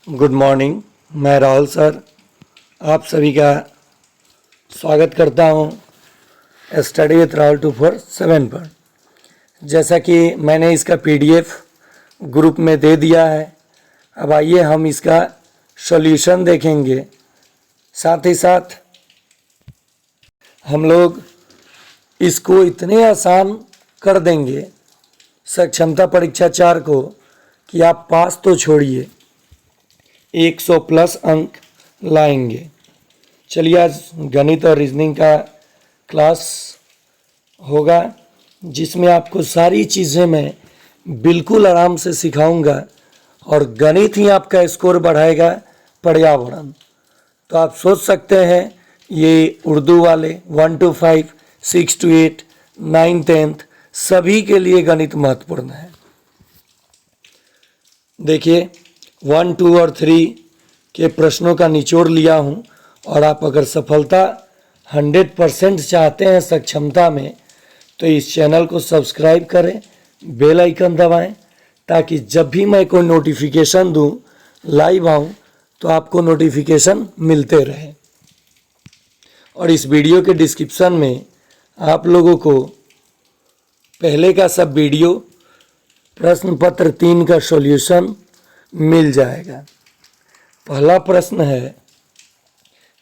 Good morning. मैं Rahul sir आप सभी का स्वागत करता हूं स्टडी विथ राहुल 247 पर। जैसा कि मैंने इसका पीडीएफ ग्रुप में दे दिया है, अब आइए हम इसका सॉल्यूशन देखेंगे। साथ ही साथ हम लोग इसको इतने आसान कर देंगे सक्षमता परीक्षा 4 को कि आप पास तो छोड़िए 100 प्लस अंक लाएंगे। चलिए आज गणित और रीजनिंग का क्लास होगा जिसमें आपको सारी चीज़ें मैं बिल्कुल आराम से सिखाऊंगा और गणित ही आपका स्कोर बढ़ाएगा, पर्यावरण। तो आप सोच सकते हैं ये उर्दू वाले 1 to 5, 6 to 8, 9, 10 सभी के लिए गणित महत्वपूर्ण है। देखिए 1, 2 और 3 के प्रश्नों का निचोड़ लिया हूँ और आप अगर सफलता 100% चाहते हैं सक्षमता में तो इस चैनल को सब्सक्राइब करें, बेल आइकन दबाएं ताकि जब भी मैं कोई नोटिफिकेशन दूं, लाइव आऊं तो आपको नोटिफिकेशन मिलते रहे। और इस वीडियो के डिस्क्रिप्शन में आप लोगों को पहले का सब वीडियो प्रश्न पत्र 3 का सॉल्यूशन मिल जाएगा। पहला प्रश्न है,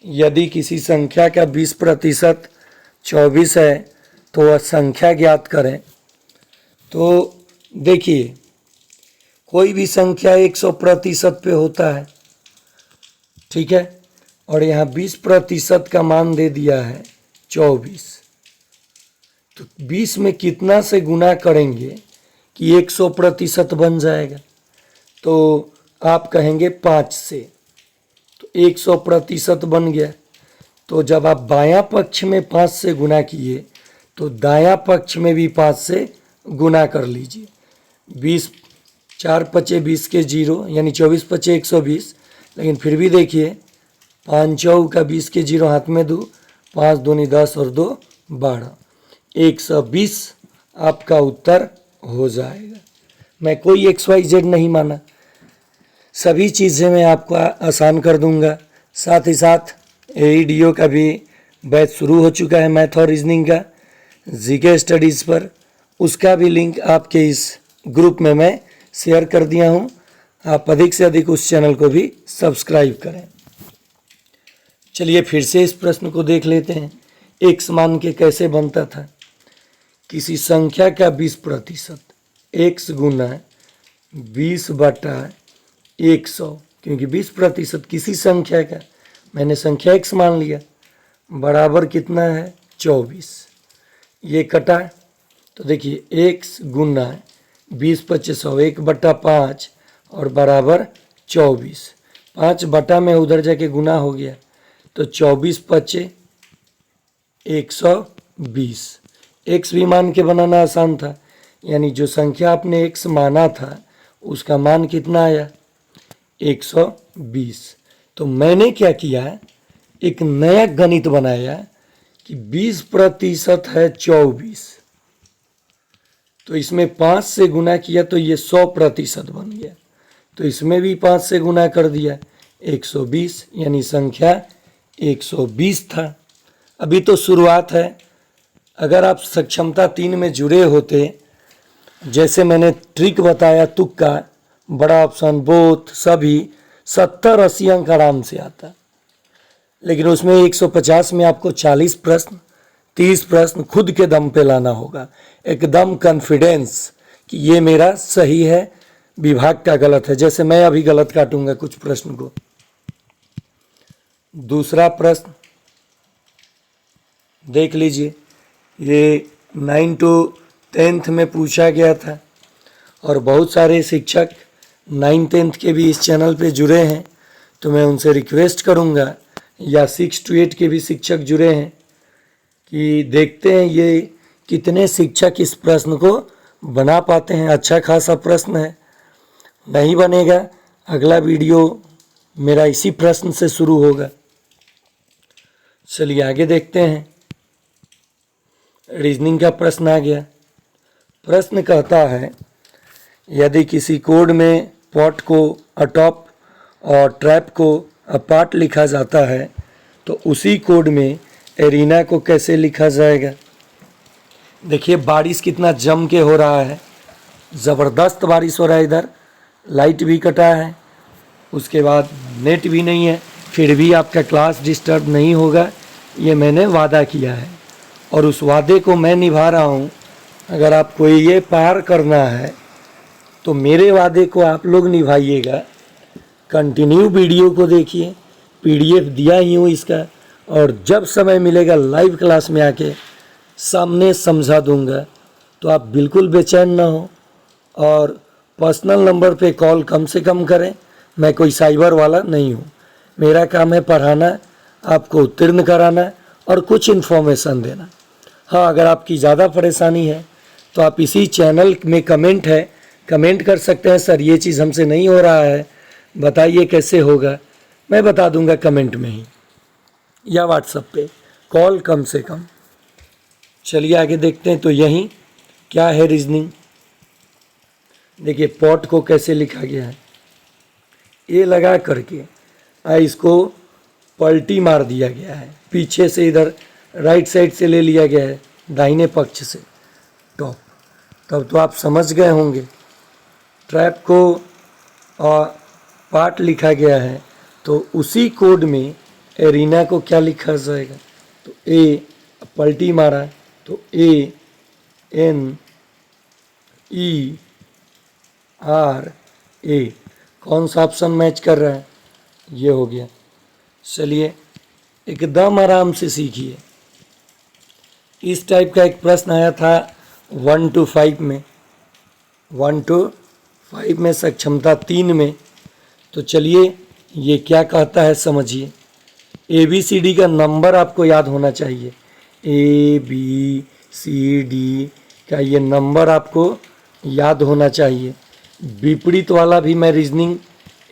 यदि किसी संख्या का 20% 24 है तो वह संख्या ज्ञात करें। तो देखिए कोई भी संख्या 100% पे होता है, ठीक है, और यहाँ 20% का मान दे दिया है 24। तो 20 में कितना से गुना करेंगे कि 100% बन जाएगा? तो आप कहेंगे 5 से, तो 100% बन गया। तो जब आप बायां पक्ष में 5 से गुना किए तो दायां पक्ष में भी 5 से गुना कर लीजिए। 20 4 पचे 20 के 0 यानी 24 पचे 120। लेकिन फिर भी देखिए 5 चौ का 20 के 0 हाथ में दो, 5 दूनी 10 और 2 12, 120 आपका उत्तर हो जाएगा। मैं कोई XYZ नहीं माना, सभी चीज़ें मैं आपको आसान कर दूंगा। साथ ही साथ AEDO का भी बैच शुरू हो चुका है, मैथ और रीजनिंग का जीके स्टडीज़ पर। उसका भी लिंक आपके इस ग्रुप में मैं शेयर कर दिया हूं। आप अधिक से अधिक उस चैनल को भी सब्सक्राइब करें। चलिए फिर से इस प्रश्न को देख लेते हैं। x मान के कैसे बनता था? किसी संख्या का 20%, x गुना 20/100, क्योंकि 20% किसी संख्या का मैंने संख्या x मान लिया, बराबर कितना है 24। ये कटा तो देखिए x गुना 20 पचे 100, 1/5 और बराबर 24। 5 बटा में उधर जाके गुना हो गया तो 24 पचे 120। x भी मान के बनाना आसान था, यानी जो संख्या आपने x माना था उसका मान कितना आया 120। तो मैंने क्या किया, एक नया गणित बनाया कि 20% है 24, तो इसमें 5 से गुना किया तो ये 100% बन गया। तो इसमें भी 5 से गुना कर दिया 120, यानी संख्या 120 था। अभी तो शुरुआत है। अगर आप सक्षमता 3 में जुड़े होते, जैसे मैंने ट्रिक बताया तुक्का, बड़ा ऑप्शन, बोथ, सभी, 70-80 अंक आराम से आता। लेकिन उसमें 150 में आपको 40 प्रश्न 30 प्रश्न खुद के दम पे लाना होगा, एकदम कॉन्फिडेंस कि ये मेरा सही है, विभाग का गलत है। जैसे मैं अभी गलत काटूंगा कुछ प्रश्न को। दूसरा प्रश्न देख लीजिए, ये 9 to 10th में पूछा गया था और बहुत सारे शिक्षक 9, 10th के भी इस चैनल पे जुड़े हैं, तो मैं उनसे रिक्वेस्ट करूंगा, या 6 to 8 के भी शिक्षक जुड़े हैं, कि देखते हैं ये कितने शिक्षक इस प्रश्न को बना पाते हैं। अच्छा खासा प्रश्न है, नहीं बनेगा अगला वीडियो मेरा इसी प्रश्न से शुरू होगा। चलिए आगे देखते हैं। रीजनिंग का प्रश्न आ गया। प्रश्न कहता है, यदि किसी कोड में पॉट को अटॉप और ट्रैप को अपार्ट लिखा जाता है, तो उसी कोड में एरिना को कैसे लिखा जाएगा। देखिए बारिश कितना जम के हो रहा है, ज़बरदस्त बारिश हो रहा है। इधर लाइट भी कटा है, उसके बाद नेट भी नहीं है, फिर भी आपका क्लास डिस्टर्ब नहीं होगा, ये मैंने वादा किया है और उस वादे को मैं निभा रहा हूँ। अगर आपको ये पार करना है तो मेरे वादे को आप लोग निभाइएगा। कंटिन्यू वीडियो को देखिए, पीडीएफ दिया ही हूँ इसका, और जब समय मिलेगा लाइव क्लास में आके सामने समझा दूंगा। तो आप बिल्कुल बेचैन ना हो और पर्सनल नंबर पे कॉल कम से कम करें। मैं कोई साइबर वाला नहीं हूँ, मेरा काम है पढ़ाना, आपको उत्तीर्ण कराना और कुछ इन्फॉर्मेशन देना। हाँ, अगर आपकी ज़्यादा परेशानी है तो आप इसी चैनल में कमेंट कर सकते हैं, सर ये चीज़ हमसे नहीं हो रहा है, बताइए कैसे होगा। मैं बता दूंगा कमेंट में ही या व्हाट्सएप पे, कॉल कम से कम। चलिए आगे देखते हैं। तो यही क्या है रीजनिंग, देखिए पॉट को कैसे लिखा गया है, ए लगा करके इसको पलटी मार दिया गया है, पीछे से इधर राइट साइड से ले लिया गया है, दाहिने पक्ष से टॉप। तब तो आप समझ गए होंगे। ट्रैप को पार्ट लिखा गया है, तो उसी कोड में एरिना को क्या लिखा जाएगा। तो ए पलटी मारा तो ANERA, कौन सा ऑप्शन मैच कर रहा है, ये हो गया। चलिए एकदम आराम से सीखिए। इस टाइप का एक प्रश्न आया था 1 to 5 में, 1 to 5 में सक्षमता 3 में। तो चलिए ये क्या कहता है समझिए। ABCD का नंबर आपको याद होना चाहिए, ABCD का ये नंबर आपको याद होना चाहिए। विपरीत वाला भी मैं रीजनिंग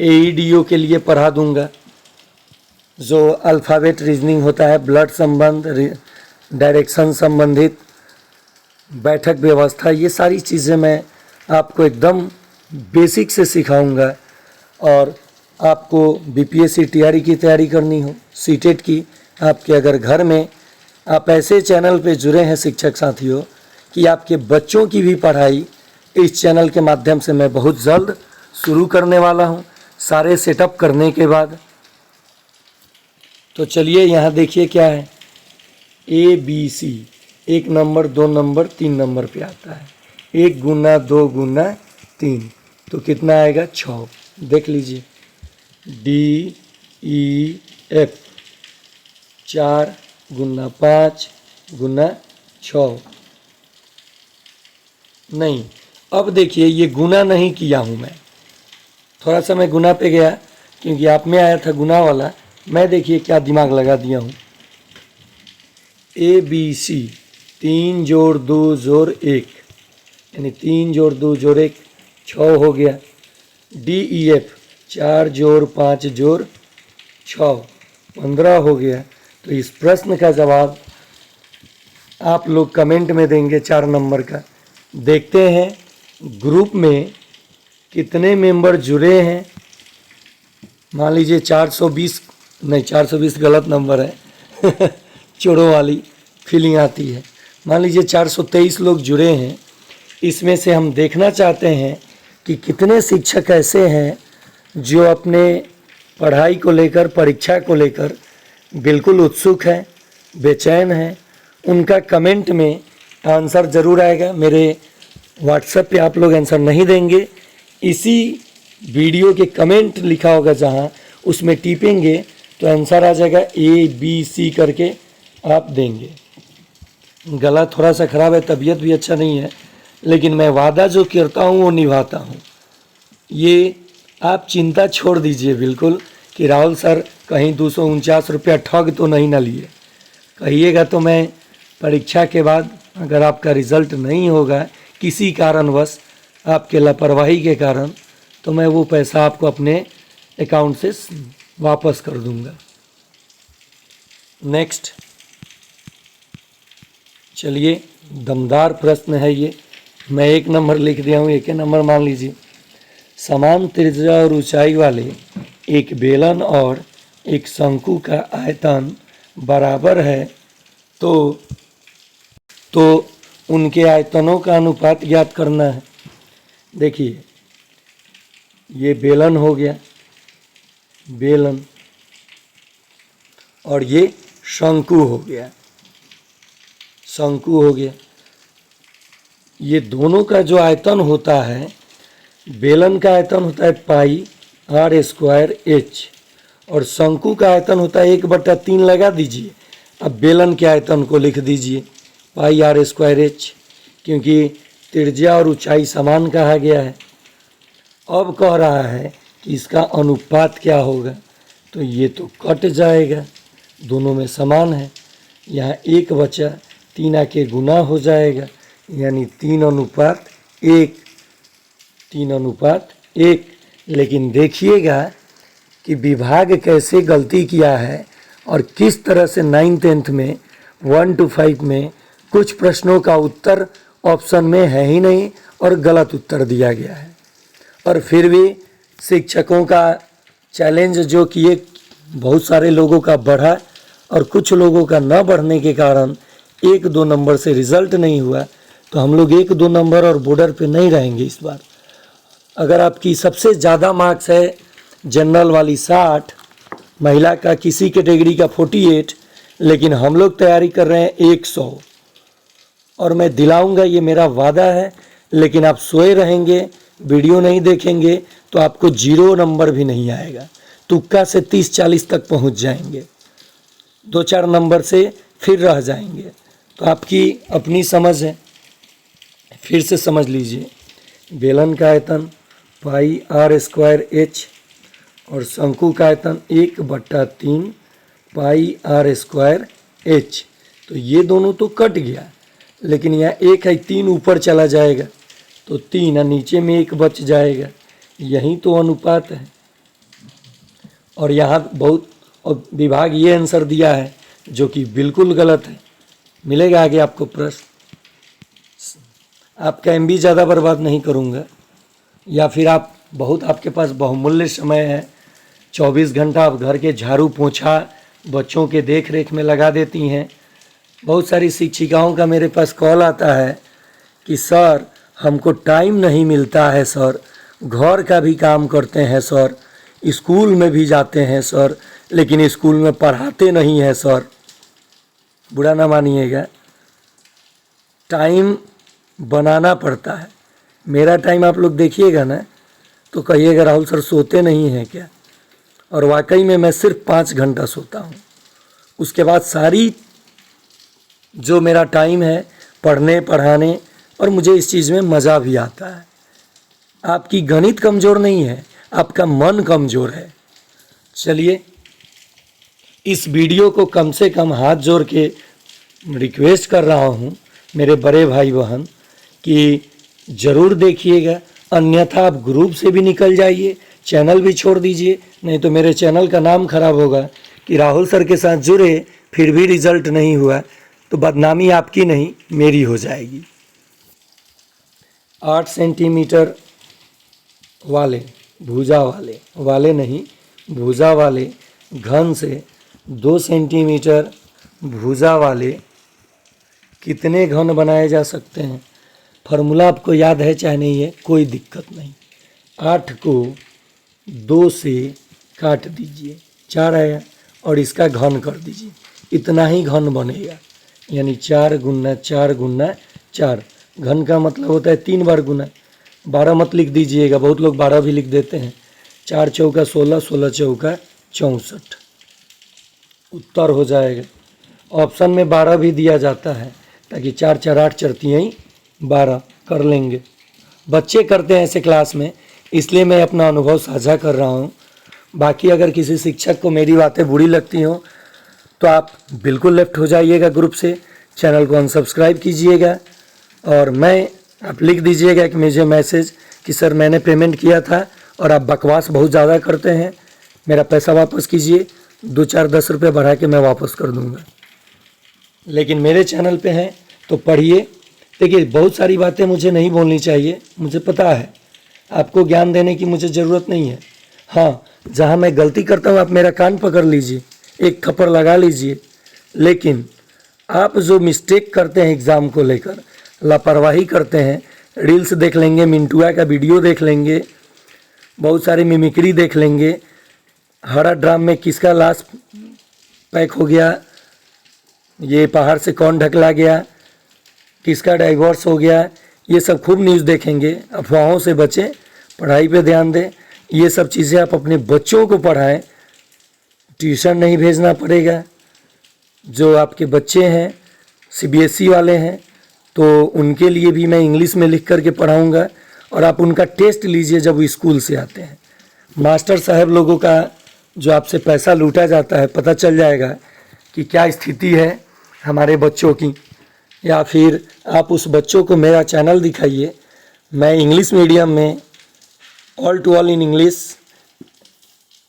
AEDO के लिए पढ़ा दूंगा, जो अल्फ़ाबेट रीजनिंग होता है, ब्लड संबंध, डायरेक्शन संबंधित, बैठक व्यवस्था, ये सारी चीज़ें मैं आपको एकदम बेसिक से सिखाऊंगा। और आपको BPSC TRE की तैयारी करनी हो, सीटेट की, आपके अगर घर में आप ऐसे चैनल पे जुड़े हैं शिक्षक साथियों कि आपके बच्चों की भी पढ़ाई इस चैनल के माध्यम से मैं बहुत जल्द शुरू करने वाला हूं, सारे सेटअप करने के बाद। तो चलिए यहाँ देखिए क्या है, ABC 1 नंबर 2 नंबर 3 नंबर पे आता है। 1 गुना 2 गुना 3 तो कितना आएगा 6। देख लीजिए DEF 4 गुना 5 गुना 6। नहीं, अब देखिए ये गुना नहीं किया हूँ मैं, थोड़ा सा मैं गुना पे गया क्योंकि आप में आया था गुना वाला। मैं देखिए क्या दिमाग लगा दिया हूँ, ABC 3 जोड़ 2 जोड़ 1 यानी 3 जोड़ 2 जोड़ 1 6 हो गया। DEF 4 जोड़ 5 जोड़ 6 15 हो गया। तो इस प्रश्न का जवाब आप लोग कमेंट में देंगे 4 नंबर का। देखते हैं ग्रुप में कितने मेंबर जुड़े हैं। मान लीजिए 420, नहीं 420 गलत नंबर है चोरों वाली फीलिंग आती है। मान लीजिए 423 लोग जुड़े हैं। इसमें से हम देखना चाहते हैं कि कितने शिक्षक ऐसे हैं जो अपने पढ़ाई को लेकर, परीक्षा को लेकर बिल्कुल उत्सुक हैं, बेचैन हैं। उनका कमेंट में आंसर ज़रूर आएगा। मेरे व्हाट्सएप पे आप लोग आंसर नहीं देंगे, इसी वीडियो के कमेंट लिखा होगा जहाँ, उसमें टिपेंगे तो आंसर आ जाएगा ABC करके आप देंगे। गला थोड़ा सा ख़राब है, तबीयत भी अच्छा नहीं है, लेकिन मैं वादा जो करता हूँ वो निभाता हूँ। ये आप चिंता छोड़ दीजिए बिल्कुल कि राहुल सर कहीं 249 रुपया ठग तो नहीं ना लिए। कहिएगा तो मैं परीक्षा के बाद अगर आपका रिज़ल्ट नहीं होगा किसी कारणवश, आपके लापरवाही के कारण, तो मैं वो पैसा आपको अपने अकाउंट से वापस कर दूंगा। नेक्स्ट, चलिए दमदार प्रश्न है ये। मैं 1 नंबर लिख दिया हूँ, 1 नंबर मान लीजिए। समान त्रिज्या और ऊंचाई वाले एक बेलन और एक शंकु का आयतन बराबर है तो उनके आयतनों का अनुपात ज्ञात करना है। देखिए ये बेलन हो गया, बेलन, और ये शंकु हो गया, शंकु हो गया। ये दोनों का जो आयतन होता है, बेलन का आयतन होता है पाई आर स्क्वायर एच और शंकु का आयतन होता है 1/3 लगा दीजिए। अब बेलन के आयतन को लिख दीजिए पाई आर स्क्वायर एच, क्योंकि त्रिज्या और ऊंचाई समान कहा गया है। अब कह रहा है कि इसका अनुपात क्या होगा, तो ये तो कट जाएगा, दोनों में समान है। यहाँ 1 बचा, 3 आके गुना हो जाएगा, यानी 3:1, 3:1। लेकिन देखिएगा कि विभाग कैसे गलती किया है और किस तरह से 9th 10th में 1 to 5 में कुछ प्रश्नों का उत्तर ऑप्शन में है ही नहीं और गलत उत्तर दिया गया है। और फिर भी शिक्षकों का चैलेंज जो किए, बहुत सारे लोगों का बढ़ा और कुछ लोगों का न बढ़ने के कारण 1-2 नंबर से रिजल्ट नहीं हुआ। तो हम लोग 1-2 नंबर और बॉर्डर पे नहीं रहेंगे इस बार। अगर आपकी सबसे ज़्यादा मार्क्स है जनरल वाली 60, महिला का किसी कैटेगरी का 48, लेकिन हम लोग तैयारी कर रहे हैं 100, और मैं दिलाऊंगा, ये मेरा वादा है। लेकिन आप सोए रहेंगे, वीडियो नहीं देखेंगे तो आपको 0 नंबर भी नहीं आएगा, तुक्का से 30-40 तक पहुंच जाएंगे, 2-4 नंबर से फिर रह जाएंगे। तो आपकी अपनी समझ है, फिर से समझ लीजिए। बेलन का आयतन पाई आर स्क्वायर एच और शंकु का आयतन 1/3 पाई आर स्क्वायर एच। तो ये दोनों तो कट गया, लेकिन यहाँ 1 है, 3 ऊपर चला जाएगा तो 3 है, नीचे में 1 बच जाएगा। यही तो अनुपात है। और यहाँ बहुत, और विभाग ये आंसर दिया है जो कि बिल्कुल गलत है। मिलेगा आगे आपको प्रश्न। आपका MB ज़्यादा बर्बाद नहीं करूँगा, या फिर आप बहुत, आपके पास बहुमूल्य समय है, 24 घंटा आप घर के झाड़ू पोछा बच्चों के देख रेख में लगा देती हैं। बहुत सारी शिक्षिकाओं का मेरे पास कॉल आता है कि सर हमको टाइम नहीं मिलता है सर, घर का भी काम करते हैं सर, स्कूल में भी जाते हैं सर, लेकिन स्कूल में पढ़ाते नहीं हैं सर। बुरा ना मानिएगा, टाइम बनाना पड़ता है। मेरा टाइम आप लोग देखिएगा ना तो कहिएगा राहुल सर सोते नहीं हैं क्या। और वाकई में मैं सिर्फ 5 घंटा सोता हूँ। उसके बाद सारी जो मेरा टाइम है पढ़ने पढ़ाने, और मुझे इस चीज़ में मज़ा भी आता है। आपकी गणित कमज़ोर नहीं है, आपका मन कमज़ोर है। चलिए, इस वीडियो को कम से कम हाथ जोड़ के रिक्वेस्ट कर रहा हूँ मेरे बड़े भाई बहन कि ज़रूर देखिएगा, अन्यथा आप ग्रुप से भी निकल जाइए, चैनल भी छोड़ दीजिए। नहीं तो मेरे चैनल का नाम खराब होगा कि राहुल सर के साथ जुड़े फिर भी रिजल्ट नहीं हुआ, तो बदनामी आपकी नहीं मेरी हो जाएगी। 8 सेंटीमीटर वाले, भुजा वाले नहीं, भुजा वाले घन से 2 सेंटीमीटर भुजा वाले कितने घन बनाए जा सकते हैं। फार्मूला आपको याद है चाहे नहीं है, कोई दिक्कत नहीं। 8 को 2 से काट दीजिए, 4 आया, और इसका घन कर दीजिए, इतना ही घन बनेगा। यानी 4 गुना 4 गुना 4, घन का मतलब होता है 3 बार गुना। 12 मत लिख दीजिएगा, बहुत लोग 12 भी लिख देते हैं। 4 चौका 16, 16 चौका 64, उत्तर हो जाएगा। ऑप्शन में 12 भी दिया जाता है ताकि 4 4 8 चरतियाँ 12 कर लेंगे। बच्चे करते हैं ऐसे क्लास में, इसलिए मैं अपना अनुभव साझा कर रहा हूँ। बाकी अगर किसी शिक्षक को मेरी बातें बुरी लगती हों तो आप बिल्कुल लेफ्ट हो जाइएगा ग्रुप से, चैनल को अनसब्सक्राइब कीजिएगा, और आप लिख दीजिएगा कि मुझे मैसेज कि सर मैंने पेमेंट किया था और आप बकवास बहुत ज़्यादा करते हैं, मेरा पैसा वापस कीजिए, 2-4-10 रुपये बढ़ा के मैं वापस कर दूंगा। लेकिन मेरे चैनल पे हैं तो पढ़िए। देखिए, बहुत सारी बातें मुझे नहीं बोलनी चाहिए, मुझे पता है, आपको ज्ञान देने की मुझे ज़रूरत नहीं है। हाँ, जहाँ मैं गलती करता हूँ आप मेरा कान पकड़ लीजिए, एक थप्पड़ लगा लीजिए। लेकिन आप जो मिस्टेक करते हैं एग्ज़ाम को लेकर, लापरवाही करते हैं, रील्स देख लेंगे, मिंटुआ का वीडियो देख लेंगे, बहुत सारी मिमिक्री देख लेंगे, हरा ड्राम में किसका लाश पैक हो गया, ये पहाड़ से कौन ढकला गया, किसका डाइवोर्स हो गया, ये सब खूब न्यूज़ देखेंगे। अफवाहों से बचें, पढ़ाई पे ध्यान दें। ये सब चीज़ें आप अपने बच्चों को पढ़ाएं, ट्यूशन नहीं भेजना पड़ेगा। जो आपके बच्चे हैं सीबीएसई वाले हैं तो उनके लिए भी मैं इंग्लिश में लिख करके पढ़ाऊँगा और आप उनका टेस्ट लीजिए जब वो स्कूल से आते हैं। मास्टर साहब लोगों का जो आपसे पैसा लूटा जाता है, पता चल जाएगा कि क्या स्थिति है हमारे बच्चों की। या फिर आप उस बच्चों को मेरा चैनल दिखाइए, मैं इंग्लिश मीडियम में all to all in English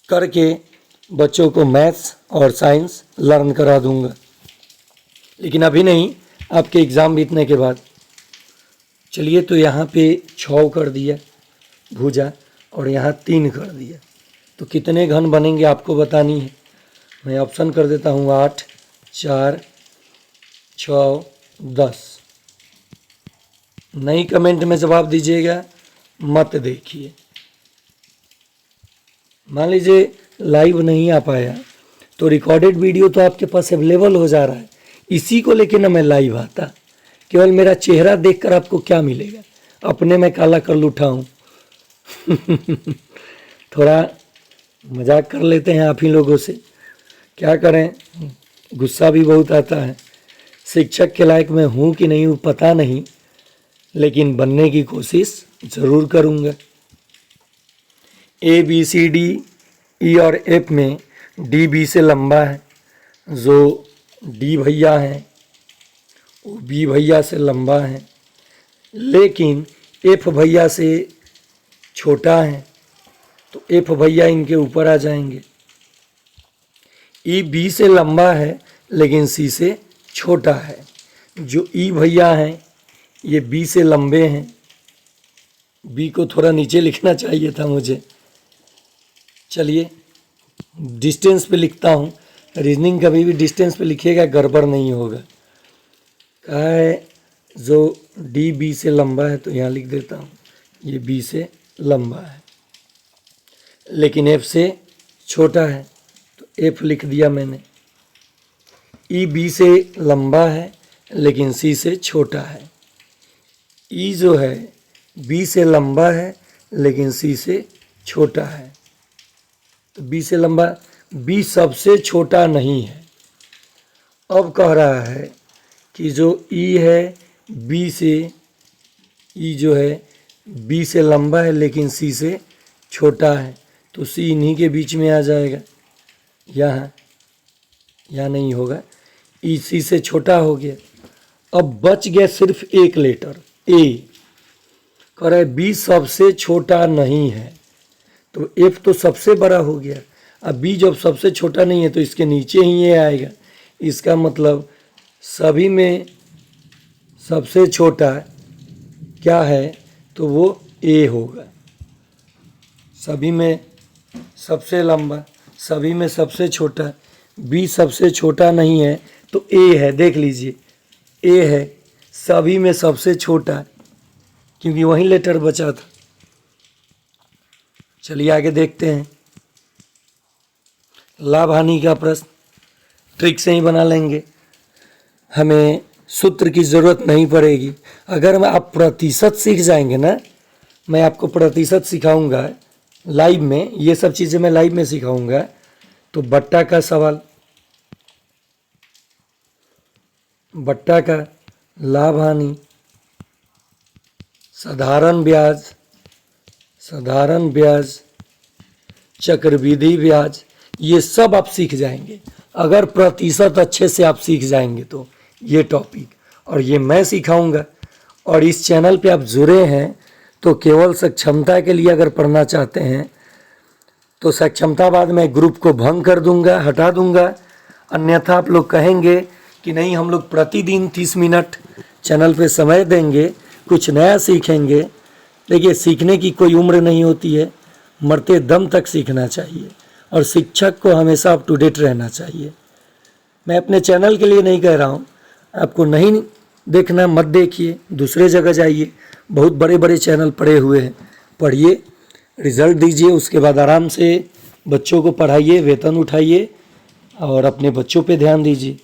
करके बच्चों को मैथ्स और साइंस लर्न करा दूंगा। लेकिन अभी नहीं, आपके एग्ज़ाम बीतने के बाद। चलिए, तो यहाँ पे 6 कर दिया भुजा और यहाँ 3 कर दिया, तो कितने घन बनेंगे आपको बतानी है। मैं ऑप्शन कर देता हूँ 8, 4, 6, 10। नहीं कमेंट में जवाब दीजिएगा, मत देखिए। मान लीजिए लाइव नहीं आ पाया तो रिकॉर्डेड वीडियो तो आपके पास अवेलेबल हो जा रहा है। इसी को लेके ना मैं लाइव आता, केवल मेरा चेहरा देखकर आपको क्या मिलेगा, अपने में काला कर लूठा हूँ। थोड़ा मजाक कर लेते हैं आप ही लोगों से, क्या करें, गुस्सा भी बहुत आता है। शिक्षक के लायक मैं हूँ कि नहीं हूँ पता नहीं, लेकिन बनने की कोशिश ज़रूर करूँगा। A B C D E और F में D B से लंबा है, जो D भैया हैं वो B भैया से लंबा है, लेकिन F भैया से छोटा है, तो F भैया इनके ऊपर आ जाएंगे। E B से लंबा है लेकिन C से छोटा है। जो E भैया हैं ये B से लंबे हैं। B को थोड़ा नीचे लिखना चाहिए था मुझे। चलिए, डिस्टेंस पे लिखता हूँ। रीजनिंग कभी भी डिस्टेंस पे लिखिएगा, गड़बड़ नहीं होगा। कहा है जो डी बी से लंबा है, तो यहाँ लिख देता हूँ ये बी से लंबा है लेकिन एफ से छोटा है, तो एफ लिख दिया मैंने। ई बी से लंबा है लेकिन सी से छोटा है। ई जो है बी से लंबा है लेकिन सी से छोटा है, तो बी से लंबा, बी सबसे छोटा नहीं है। अब कह रहा है कि जो ई है बी से, ई जो है बी से लंबा है लेकिन सी से छोटा है, तो सी इन्हीं के बीच में आ जाएगा। यहाँ नहीं होगा, ई सी से छोटा हो गया। अब बच गया सिर्फ एक लेटर ए। कह रहा है बी सबसे छोटा नहीं है, तो एफ तो सबसे बड़ा हो गया। अब बी जब सबसे छोटा नहीं है तो इसके नीचे ही ये आएगा। इसका मतलब सभी में सबसे छोटा क्या है, तो वो ए होगा। सभी में सबसे लंबा, सभी में सबसे छोटा, बी सबसे छोटा नहीं है तो ए है। देख लीजिए, ए है सभी में सबसे छोटा, क्योंकि वही लेटर बचा था। चलिए आगे देखते हैं। लाभ हानि का प्रश्न ट्रिक से ही बना लेंगे, हमें सूत्र की ज़रूरत नहीं पड़ेगी। अगर आप प्रतिशत सीख जाएंगे ना, मैं आपको प्रतिशत सिखाऊंगा लाइव में, ये सब चीज़ें मैं लाइव में सिखाऊंगा। तो बट्टा का सवाल, बट्टा का, लाभ हानि, साधारण ब्याज, साधारण ब्याज, चक्रवृद्धि ब्याज, ये सब आप सीख जाएंगे अगर प्रतिशत अच्छे से आप सीख जाएंगे तो। ये टॉपिक और ये मैं सिखाऊंगा। और इस चैनल पे आप जुड़े हैं तो केवल सक्षमता के लिए अगर पढ़ना चाहते हैं तो सक्षमता बाद में ग्रुप को भंग कर दूंगा, हटा दूंगा। अन्यथा आप लोग कहेंगे कि नहीं, हम लोग प्रतिदिन 30 मिनट चैनल पे समय देंगे, कुछ नया सीखेंगे। देखिए, सीखने की कोई उम्र नहीं होती है। मरते दम तक सीखना चाहिए और शिक्षक को हमेशा अप टू डेट रहना चाहिए। मैं अपने चैनल के लिए नहीं कह रहा हूँ, आपको नहीं देखना मत देखिए, दूसरे जगह जाइए, बहुत बड़े बड़े चैनल पड़े हुए हैं, पढ़िए, रिजल्ट दीजिए, उसके बाद आराम से बच्चों को पढ़ाइए, वेतन उठाइए और अपने बच्चों पे ध्यान दीजिए।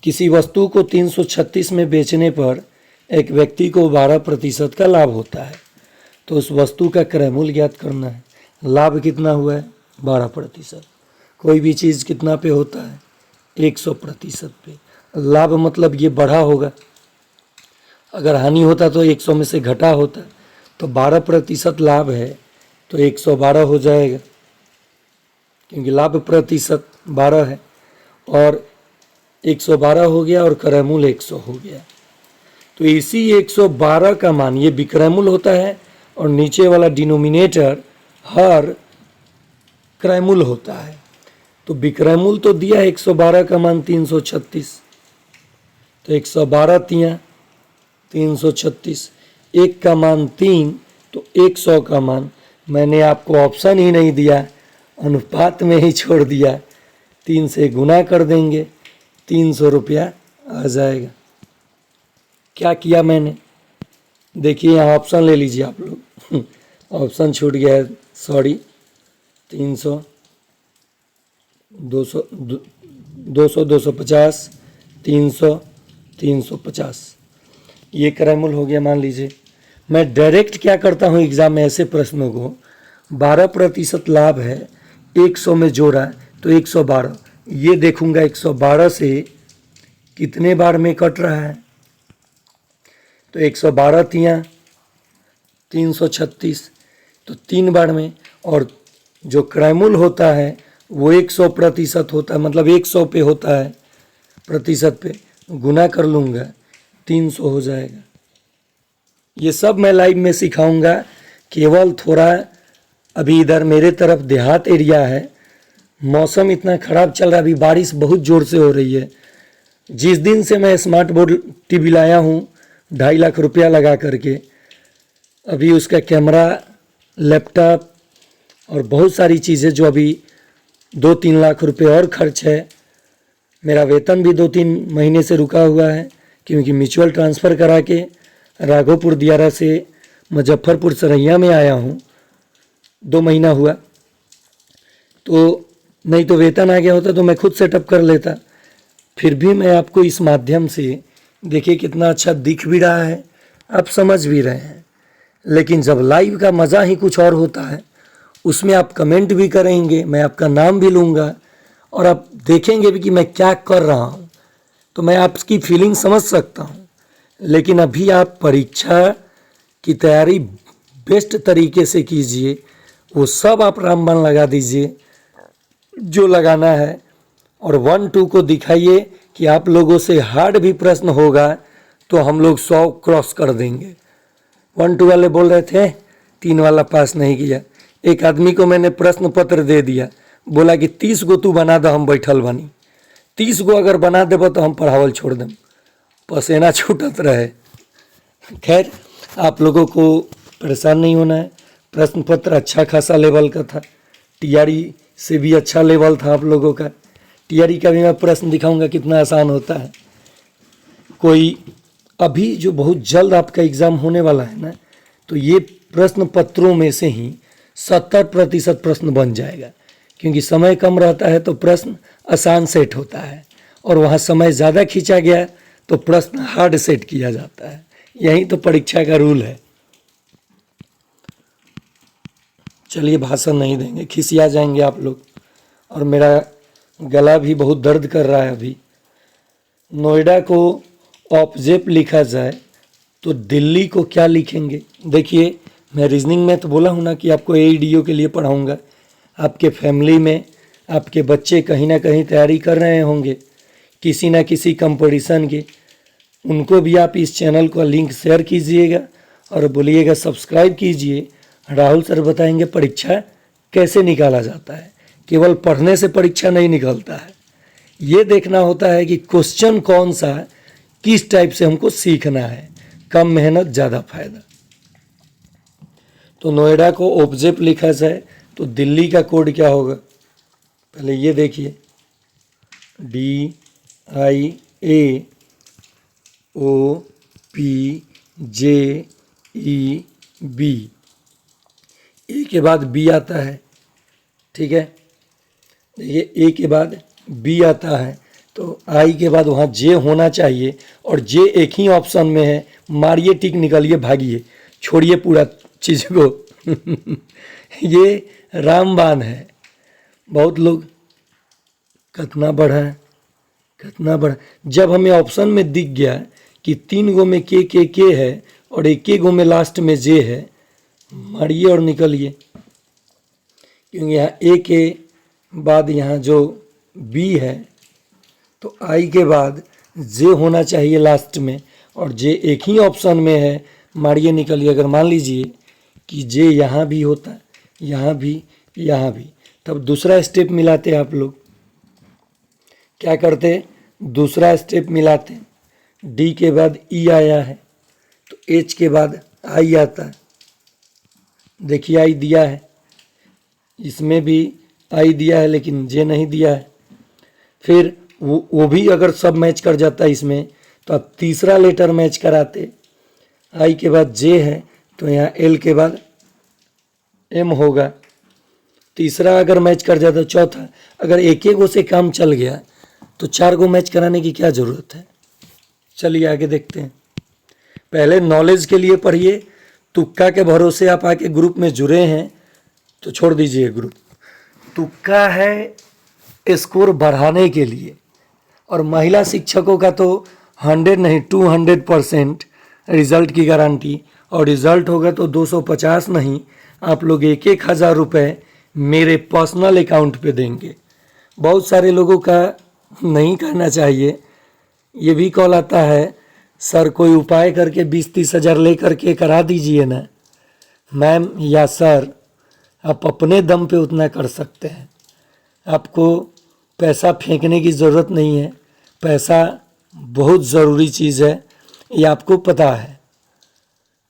किसी वस्तु को 336 में बेचने पर एक व्यक्ति को 12% का लाभ होता है, तो उस वस्तु का क्रय मूल्य ज्ञात करना है। लाभ कितना हुआ है? 12%। कोई भी चीज़ कितना पे होता है? 100% पे। लाभ मतलब ये बढ़ा होगा, अगर हानि होता तो 100 में से घटा होता, तो 12% लाभ है तो 112 हो जाएगा, क्योंकि लाभ प्रतिशत 12 है और 112 हो गया और क्रय मूल्य 100 हो गया। तो इसी 112 का मान, ये विक्रय मूल्य होता है और नीचे वाला डिनोमिनेटर हर क्रय मूल्य होता है। तो विक्रय मूल्य तो दिया है 112 का मान 336, तो 112 तिया 336, एक का मान 3 तो 100 का मान, मैंने आपको ऑप्शन ही नहीं दिया, अनुपात में ही छोड़ दिया, 3 से गुना कर देंगे, 300 रुपया आ जाएगा। क्या किया मैंने? देखिए यहाँ ऑप्शन ले लीजिए आप लोग, ऑप्शन छूट गया है, सॉरी। 300, 200, 250, 300, 350, ये क्रय मूल्य हो गया। मान लीजिए मैं डायरेक्ट क्या करता हूँ एग्जाम में ऐसे प्रश्नों को, 12% लाभ है, 100 में जोड़ा तो 112, ये देखूंगा 112 से कितने बार में कट रहा है, तो 112 तिया 336, तो 3 बार में, और जो क्रय मूल्य होता है वो 100% होता है, मतलब 100 पे होता है, प्रतिशत पे गुना कर लूँगा, 300 हो जाएगा। ये सब मैं लाइव में सिखाऊंगा। केवल थोड़ा अभी इधर मेरे तरफ देहात एरिया है, मौसम इतना ख़राब चल रहा है, अभी बारिश बहुत ज़ोर से हो रही है। जिस दिन से मैं स्मार्ट बोर्ड टीवी लाया हूँ 2.5 लाख रुपया लगा करके, अभी उसका कैमरा, लैपटॉप और बहुत सारी चीज़ें जो अभी 2-3 लाख रुपए और खर्च है। मेरा वेतन भी 2-3 महीने से रुका हुआ है, क्योंकि म्यूचुअल ट्रांसफ़र करा के राघोपुर दियारा से मुजफ्फरपुर सरैया में आया हूँ, 2 महीना हुआ, तो नहीं तो वेतन आ गया होता तो मैं खुद सेटअप कर लेता। फिर भी मैं आपको इस माध्यम से, देखिए कितना अच्छा दिख भी रहा है, आप समझ भी रहे हैं, लेकिन जब लाइव का मज़ा ही कुछ और होता है, उसमें आप कमेंट भी करेंगे, मैं आपका नाम भी लूँगा और आप देखेंगे भी कि मैं क्या कर रहा हूँ, तो मैं आपकी फीलिंग समझ सकता हूँ। लेकिन अभी आप परीक्षा की तैयारी बेस्ट तरीके से कीजिए, वो सब आप रामबाण लगा दीजिए जो लगाना है, और 1-2 को दिखाइए कि आप लोगों से हार्ड भी प्रश्न होगा तो हम लोग 100 क्रॉस कर देंगे। 1-2 वाले बोल रहे थे 3 वाला पास नहीं किया, एक आदमी को मैंने प्रश्न पत्र दे दिया, बोला कि 30 गो तू बना दो, हम बैठल बनी, 30 गो अगर बना देबो तो हम पढ़ावल छोड़ दें, पसेना छूटत रहे। खैर, आप लोगों को परेशान नहीं होना है, प्रश्न पत्र अच्छा खासा लेवल का था, टीआरई से भी अच्छा लेवल था आप लोगों का। टीआरई का भी मैं प्रश्न दिखाऊंगा कितना आसान होता है। कोई अभी जो बहुत जल्द आपका एग्ज़ाम होने वाला है ना, तो ये प्रश्न पत्रों में से ही 70% प्रश्न बन जाएगा, क्योंकि समय कम रहता है तो प्रश्न आसान सेट होता है, और वहाँ समय ज़्यादा खींचा गया तो प्रश्न हार्ड सेट किया जाता है। यही तो परीक्षा का रूल है। चलिए भाषण नहीं देंगे, खिसिया जाएंगे आप लोग, और मेरा गला भी बहुत दर्द कर रहा है अभी। नोएडा को ऑब्जेक्ट लिखा जाए तो दिल्ली को क्या लिखेंगे? देखिए, मैं रीजनिंग में तो बोला हूँ ना कि आपको एईडीओ के लिए पढ़ाऊँगा। आपके फैमिली में आपके बच्चे कहीं ना कहीं तैयारी कर रहे होंगे किसी ना किसी कंपटीशन की, उनको भी आप इस चैनल को लिंक शेयर कीजिएगा और बोलिएगा सब्सक्राइब कीजिए। राहुल सर बताएंगे परीक्षा कैसे निकाला जाता है। केवल पढ़ने से परीक्षा नहीं निकलता है, ये देखना होता है कि क्वेश्चन कौन सा, किस टाइप से हमको सीखना है। कम मेहनत ज़्यादा फायदा। तो नोएडा को ऑब्जेक्ट लिखा जाए तो दिल्ली का कोड क्या होगा? पहले ये देखिए, DIAOPJEB, ए के बाद बी आता है, ठीक है। देखिए ए के बाद बी आता है तो आई के बाद वहाँ जे होना चाहिए, और जे एक ही ऑप्शन में है। मारिए टिक, निकलिए, भागिए, छोड़िए पूरा चीज़ को। ये रामबाण है। बहुत लोग कितना बढ़ा है, कितना बढ़ा। जब हमें ऑप्शन में दिख गया कि 3 गो में के है और एक गो में लास्ट में जे है, मारिए और निकलिए, क्योंकि यहाँ ए के बाद यहाँ जो बी है तो आई के बाद जे होना चाहिए लास्ट में, और जे एक ही ऑप्शन में है, मारिए निकलिए। अगर मान लीजिए कि जे यहाँ भी होता, यहाँ भी, यहाँ भी, तब दूसरा स्टेप मिलाते आप लोग। क्या करते? दूसरा स्टेप मिलाते। डी के बाद ई आया है तो एच के बाद आई आता है। देखिए आई दिया है, इसमें भी आई दिया है लेकिन जे नहीं दिया है। फिर वो भी अगर सब मैच कर जाता है इसमें, तो आप तीसरा लेटर मैच कराते। आई के बाद जे है तो यहाँ एल के बाद एम होगा। तीसरा अगर मैच कर जाता, चौथा। अगर एक गो से काम चल गया तो 4 गो मैच कराने की क्या ज़रूरत है? चलिए आगे देखते हैं। पहले नॉलेज के लिए पढ़िए। तुक्का के भरोसे आप आके ग्रुप में जुड़े हैं तो छोड़ दीजिए ग्रुप। तुक्का है स्कोर बढ़ाने के लिए, और महिला शिक्षकों का तो 100 नहीं 200% रिजल्ट की गारंटी, और रिजल्ट होगा तो 250 नहीं, आप लोग 1,000 रुपये मेरे पर्सनल अकाउंट पे देंगे। बहुत सारे लोगों का नहीं करना चाहिए। ये भी कॉल आता है, सर कोई उपाय करके 20-30 हज़ार ले करके करा दीजिए ना। मैम या सर, आप अपने दम पे उतना कर सकते हैं, आपको पैसा फेंकने की ज़रूरत नहीं है। पैसा बहुत ज़रूरी चीज़ है, ये आपको पता है।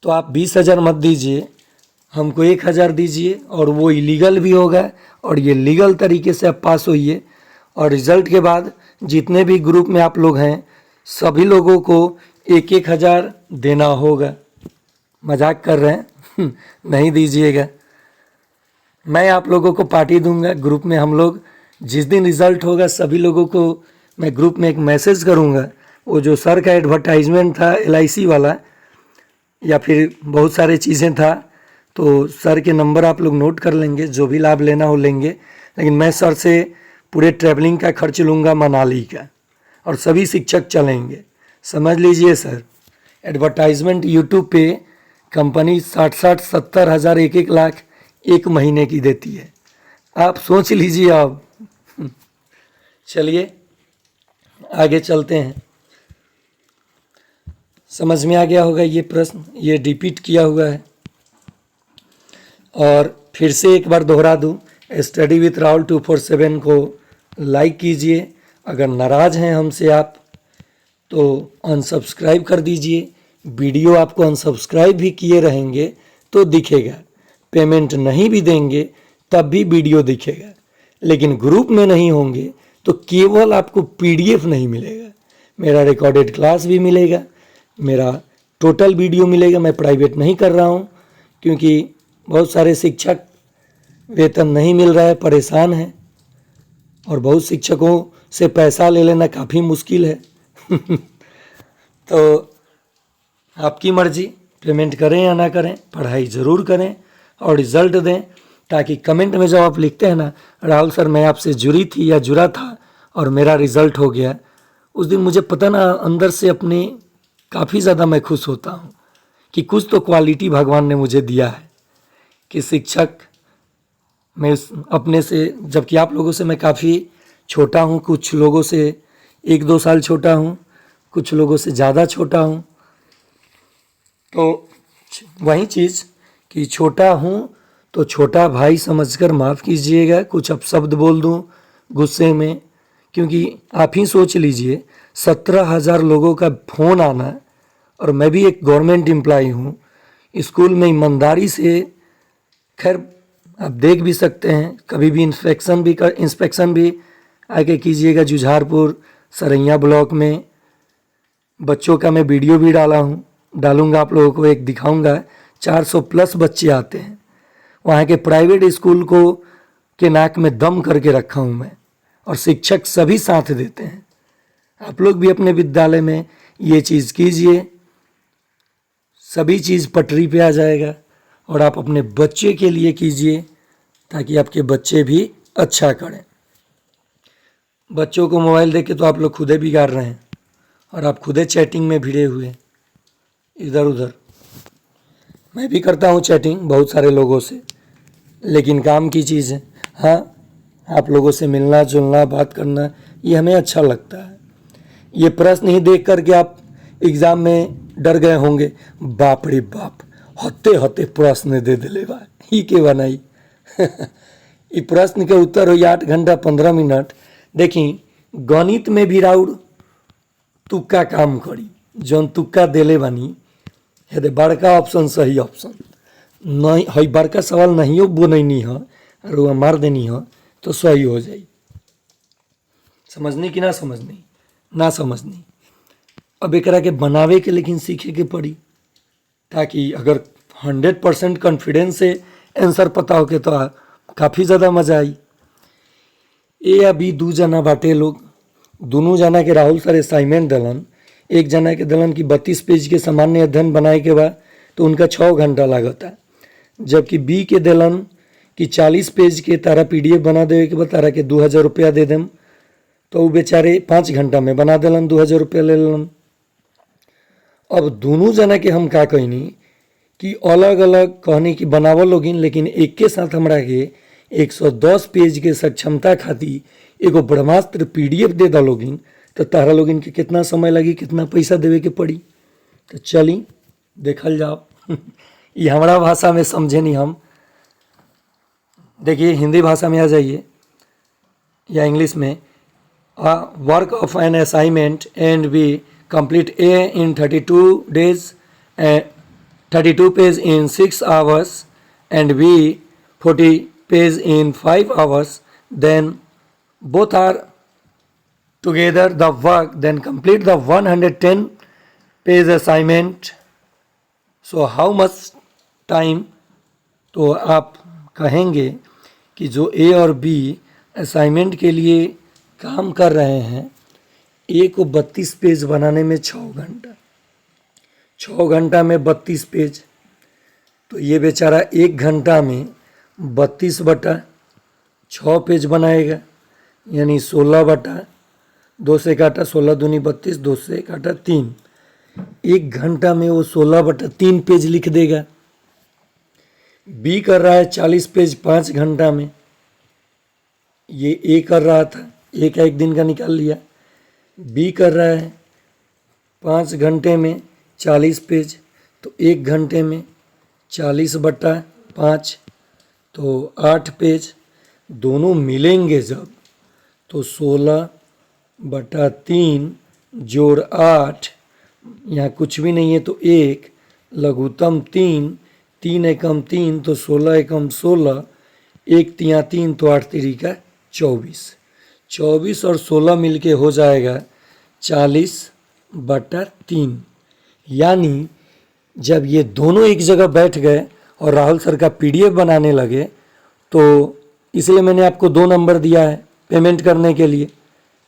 तो आप 20,000 मत दीजिए, हमको 1,000 दीजिए, और वो इलीगल भी होगा, और ये लीगल तरीके से आप पास होइए। और रिज़ल्ट के बाद जितने भी ग्रुप में आप लोग हैं, सभी लोगों को 1,000 देना होगा। मजाक कर रहे हैं? नहीं दीजिएगा। मैं आप लोगों को पार्टी दूंगा। ग्रुप में हम लोग जिस दिन रिज़ल्ट होगा सभी लोगों को मैं ग्रुप में एक मैसेज करूंगा। वो जो सर का एडवर्टाइजमेंट था LIC वाला, या फिर बहुत सारे चीज़ें था, तो सर के नंबर आप लोग नोट कर लेंगे, जो भी लाभ लेना हो लेंगे। लेकिन मैं सर से पूरे ट्रैवलिंग का खर्च लूँगा, मनाली का, और सभी शिक्षक चलेंगे। समझ लीजिए सर, एडवर्टाइजमेंट यूट्यूब पे कंपनी 60-60, 70 हज़ार, 1-1 लाख एक महीने की देती है। आप सोच लीजिए अब। चलिए आगे चलते हैं। समझ में आ गया होगा ये प्रश्न, ये रिपीट किया हुआ है। और फिर से एक बार दोहरा दूं, स्टडी विथ राहुल 247 को लाइक कीजिए। अगर नाराज़ हैं हमसे आप तो अनसब्सक्राइब कर दीजिए। वीडियो आपको अनसब्सक्राइब भी किए रहेंगे तो दिखेगा, पेमेंट नहीं भी देंगे तब भी वीडियो दिखेगा। लेकिन ग्रुप में नहीं होंगे तो केवल आपको PDF नहीं मिलेगा, मेरा रिकॉर्डेड क्लास भी मिलेगा, मेरा टोटल वीडियो मिलेगा। मैं प्राइवेट नहीं कर रहा हूँ, क्योंकि बहुत सारे शिक्षक वेतन नहीं मिल रहा है, परेशान हैं, और बहुत शिक्षकों से पैसा ले लेना काफ़ी मुश्किल है। तो आपकी मर्जी, पेमेंट करें या ना करें, पढ़ाई ज़रूर करें और रिज़ल्ट दें, ताकि कमेंट में जब आप लिखते हैं ना, राहुल सर मैं आपसे जुड़ी थी या जुड़ा था और मेरा रिज़ल्ट हो गया, उस दिन मुझे पता ना अंदर से अपनी काफ़ी ज़्यादा मैं खुश होता हूँ कि कुछ तो क्वालिटी भगवान ने मुझे दिया है कि शिक्षक मैं अपने से, जबकि आप लोगों से मैं काफ़ी छोटा हूँ, कुछ लोगों से 1-2 साल छोटा हूँ, कुछ लोगों से ज़्यादा छोटा हूँ। तो वही चीज़ कि छोटा हूँ तो छोटा भाई समझकर माफ़ कीजिएगा, कुछ अपशब्द बोल दूँ गुस्से में, क्योंकि आप ही सोच लीजिए 17,000 लोगों का फ़ोन आना, और मैं भी एक गवर्नमेंट एम्प्लॉई हूँ, स्कूल में ईमानदारी से खैर आप देख भी सकते हैं, कभी भी इंस्पेक्शन भी आके कीजिएगा। जुझारपुर सरैया ब्लॉक में बच्चों का मैं वीडियो भी डालूंगा, आप लोगों को एक दिखाऊंगा। 400 प्लस बच्चे आते हैं। वहाँ के प्राइवेट स्कूल को के नाक में दम करके रखा हूँ मैं, और शिक्षक सभी साथ देते हैं। आप लोग भी अपने विद्यालय में ये चीज़ कीजिए, सभी चीज़ पटरी पे आ जाएगा। और आप अपने बच्चे के लिए कीजिए ताकि आपके बच्चे भी अच्छा करें। बच्चों को मोबाइल देके तो आप लोग खुदे बिगाड़ रहे हैं, और आप खुदे चैटिंग में भिड़े हुए इधर उधर। मैं भी करता हूँ चैटिंग बहुत सारे लोगों से, लेकिन काम की चीज़ है। हाँ, आप लोगों से मिलना जुलना बात करना ये हमें अच्छा लगता है। ये प्रश्न ही देख करके आप एग्ज़ाम में डर गए होंगे, बाप रे बाप, हत्ते हत्ते प्रश्न दे दिले बा ही के बनाई। ये प्रश्न के उत्तर हो 8 घंटा 15 मिनट। देखी गणित में भी राउर तुक्का काम करी, जौन तुक्का देले बानी यदि बड़का ऑप्शन सही ऑप्शन नहीं है, बड़का सवाल नहीं हो बनैनी है और वह मार देनी है तो सही हो जाए। समझनी कि ना समझनी? ना समझनी। अब एकरा के बनावे के लेकिन सीखे के पड़ी, ताकि अगर 100% कॉन्फिडेंस से आंसर पता हो के तो काफ़ी ज़्यादा मजा आई। ए अभी 2 जना बाटे लोग, दोनों जना के राहुल सर असाइनमेंट दलन। एक जना के दलन की 32 पेज के सामान्य अध्ययन बनाए के बाद तो उनका 6 घंटा लागता, जबकि बी के दलन कि 40 पेज के तारा PDF बना देवे के बाद तारा के 2000 रुपया दे देम, तो वो बेचारे 5 घंटा में बना दिलन, 2000 रुपया ले लेलन। अब दोनों जना के हम का कहनी कि अलग अलग कहनी कि बनावल लोगिन, लेकिन एक के साथ हमरा के 110 पेज के सक्षमता खातिर एगो ब्रह्मास्त्र PDF दे दा लोगिन, तो तारा लोगिन के कितना समय लगी, कितना पैसा देवे के पड़ी। तो चली देखल जाओ। ये हमारा भाषा में समझे नहीं हम। देखिए हिंदी भाषा में आ जाइए या इंग्लिश में। Work of an assignment and be complete A in 32 days, 32 page in 6 hours, and B 40 page in 5 hours. Then both are together the work. Then complete the 110 page assignment. So how much time? तो आप कहेंगे कि जो A और B assignment के लिए काम कर रहे हैं, ए को 32 पेज बनाने में 6 घंटा, 6 घंटा में 32 पेज, तो ये बेचारा 1 घंटा में 32/6 पेज बनाएगा, यानी 16/2 से काटा 16 दूनी 32, 2 से काटा 3। 1 घंटा में वो 16/3 पेज लिख देगा। बी कर रहा है 40 पेज 5 घंटा में, ये ए कर रहा था, ए का 1 दिन का निकाल लिया। बी कर रहा है 5 घंटे में 40 पेज, तो 1 घंटे में 40/5, तो 8 पेज। दोनों मिलेंगे जब तो 16/3 जोड़ 8, यहाँ कुछ भी नहीं है तो 1, लघुत्तम 3, 3 एकम 3 तो 16 एकम 16, 1 तिया 3 तो 8 तिरिका 24। 24 और 16 मिलके हो जाएगा 40/3। यानी जब ये दोनों एक जगह बैठ गए और राहुल सर का PDF बनाने लगे, तो इसलिए मैंने आपको 2 नंबर दिया है पेमेंट करने के लिए,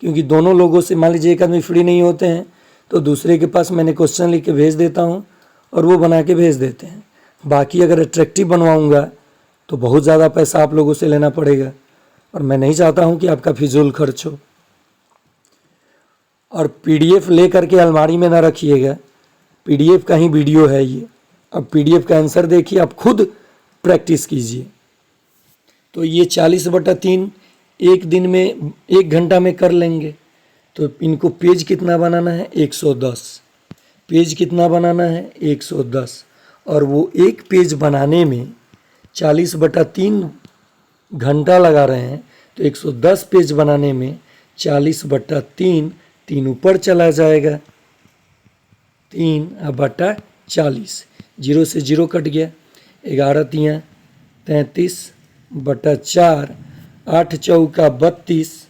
क्योंकि दोनों लोगों से मान लीजिए एक आदमी फ्री नहीं होते हैं तो दूसरे के पास मैंने क्वेश्चन लिख के भेज देता हूँ और वो बना के भेज देते हैं। बाकी अगर अट्रैक्टिव बनवाऊँगा तो बहुत ज़्यादा पैसा आप लोगों से लेना पड़ेगा, और मैं नहीं चाहता हूं कि आपका फिजूल खर्च हो। और PDF ले करके अलमारी में ना रखिएगा, PDF का ही वीडियो है ये। अब PDF का आंसर देखिए, आप खुद प्रैक्टिस कीजिए। तो ये 40/3 एक दिन में 1 घंटा में कर लेंगे। तो इनको पेज कितना बनाना है? 110 पेज कितना बनाना है? 110। और वो एक पेज बनाने में 40/3 घंटा लगा रहे हैं, तो 110 पेज बनाने में 40/3, 3 ऊपर चला जाएगा, 3/40, 0 से 0 कट गया, 11 तिया 33/4, 8 चौका 32,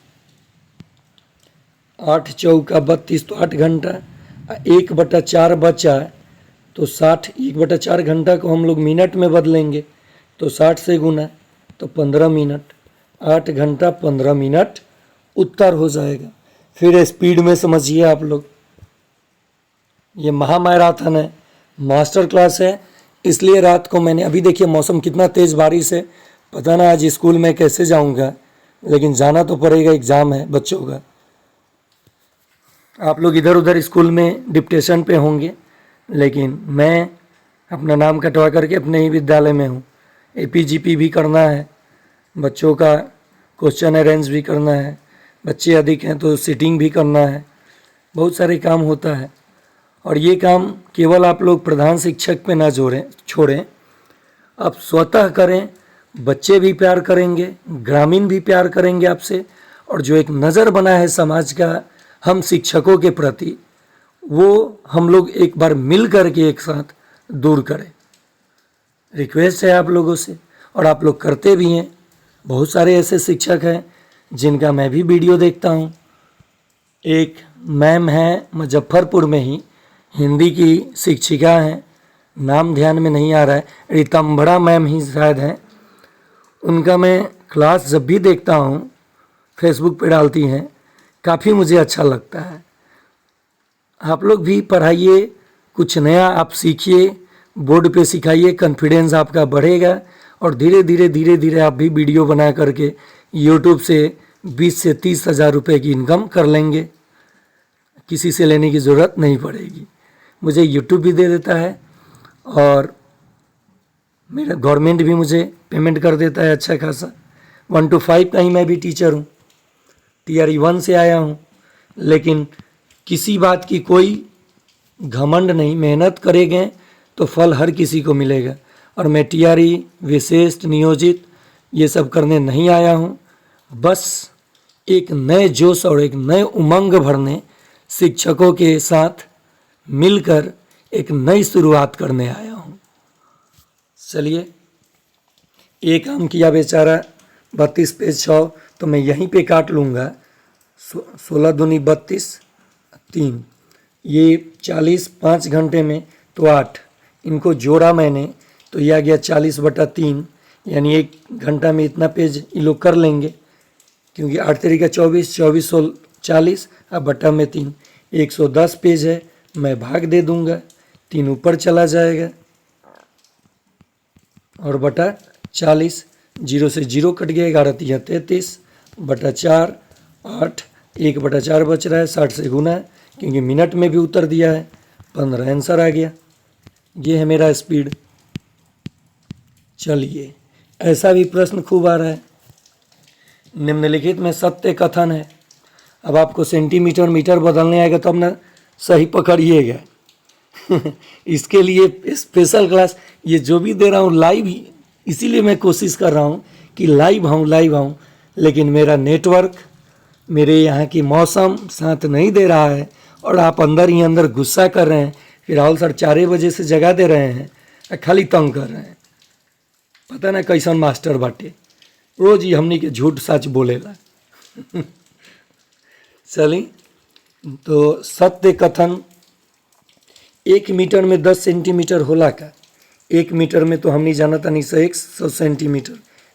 8 चौका 32 तो 8 घंटा, 1/4 बचा तो 60, 1/4 घंटा को हम लोग मिनट में बदलेंगे तो 60 से गुना तो 15 मिनट, 8 घंटा 15 मिनट उत्तर हो जाएगा। फिर स्पीड में समझिए आप लोग, ये महामैराथन है, मास्टर क्लास है, इसलिए रात को मैंने, अभी देखिए मौसम कितना तेज़ बारिश है, पता ना आज स्कूल में कैसे जाऊंगा, लेकिन जाना तो पड़ेगा, एग्ज़ाम है बच्चों का। आप लोग इधर उधर स्कूल में डिप्टेशन पे होंगे, लेकिन मैं अपना नाम कटवा करके अपने ही विद्यालय में हूँ। APGP भी करना है, बच्चों का क्वेश्चन अरेंज भी करना है, बच्चे अधिक हैं तो सीटिंग भी करना है, बहुत सारे काम होता है। और ये काम केवल आप लोग प्रधान शिक्षक पे ना छोड़ें, आप स्वतः करें, बच्चे भी प्यार करेंगे, ग्रामीण भी प्यार करेंगे आपसे, और जो एक नज़र बना है समाज का हम शिक्षकों के प्रति, वो हम लोग एक बार मिल करके एक साथ दूर करें। रिक्वेस्ट है आप लोगों से, और आप लोग करते भी हैं। बहुत सारे ऐसे शिक्षक हैं जिनका मैं भी वीडियो देखता हूँ। एक मैम है मुजफ्फरपुर में ही, हिंदी की शिक्षिका हैं, नाम ध्यान में नहीं आ रहा है, रितंबड़ा मैम ही शायद हैं। उनका मैं क्लास जब भी देखता हूँ, फेसबुक पे डालती हैं, काफ़ी मुझे अच्छा लगता है। आप लोग भी पढ़ाइए, कुछ नया आप सीखिए, बोर्ड पे सिखाइए, कॉन्फिडेंस आपका बढ़ेगा, और धीरे धीरे आप भी वीडियो बना करके यूट्यूब से 20 से 30 हज़ार रुपये की इनकम कर लेंगे। किसी से लेने की ज़रूरत नहीं पड़ेगी, मुझे यूट्यूब भी दे देता है, और मेरा गवर्नमेंट भी मुझे पेमेंट कर देता है अच्छा खासा। 1 to 5 का ही मैं भी टीचर हूँ, TRE 1 से आया हूँ, लेकिन किसी बात की कोई घमंड नहीं, मेहनत करेंगे तो फल हर किसी को मिलेगा। और मैं TRE विशेष नियोजित ये सब करने नहीं आया हूँ, बस एक नए जोश और एक नए उमंग भरने, शिक्षकों के साथ मिलकर एक नई शुरुआत करने आया हूँ। चलिए, एक काम किया बेचारा, 32 पे 6 तो मैं यहीं पे काट लूँगा, 16 दूनी 32, 3, ये 40, 5 घंटे में तो 8, इनको जोड़ा मैंने तो यह आ गया 40/3, यानी 1 घंटा में इतना पेज ये लोग कर लेंगे, क्योंकि 8 तरीका 24, 24 40, अब बटा में 3, 110 पेज है, मैं भाग दे दूंगा, 3 ऊपर चला जाएगा, और बटा 40, 0 से 0 कट गया, 11 33/4, 8, 1/4 बच रहा है, 60 से गुना है, क्योंकि मिनट में भी उत्तर दिया है, 15 आंसर आ गया। ये है मेरा स्पीड। चलिए, ऐसा भी प्रश्न खूब आ रहा है, निम्नलिखित में सत्य कथन है। अब आपको सेंटीमीटर मीटर बदलने आएगा तो अब ना सही पकड़िएगा। इसके लिए स्पेशल क्लास, ये जो भी दे रहा हूँ लाइव, इसीलिए मैं कोशिश कर रहा हूँ कि लाइव आऊँ, लेकिन मेरा नेटवर्क, मेरे यहाँ की मौसम साथ नहीं दे रहा है, और आप अंदर ही अंदर गुस्सा कर रहे हैं कि राहुल सर 4 बजे से जगा दे रहे हैं, खाली तंग कर रहे हैं। पता ना कैसन मास्टर बाटे, रोज ही हमनी के झूठ सच बोलेला। चली, तो सत्य कथन, 1 मीटर में 10 सेंटीमीटर होला का, 1 मीटर में तो हमनी जाना था नहीं 100 सेंटीमीटर,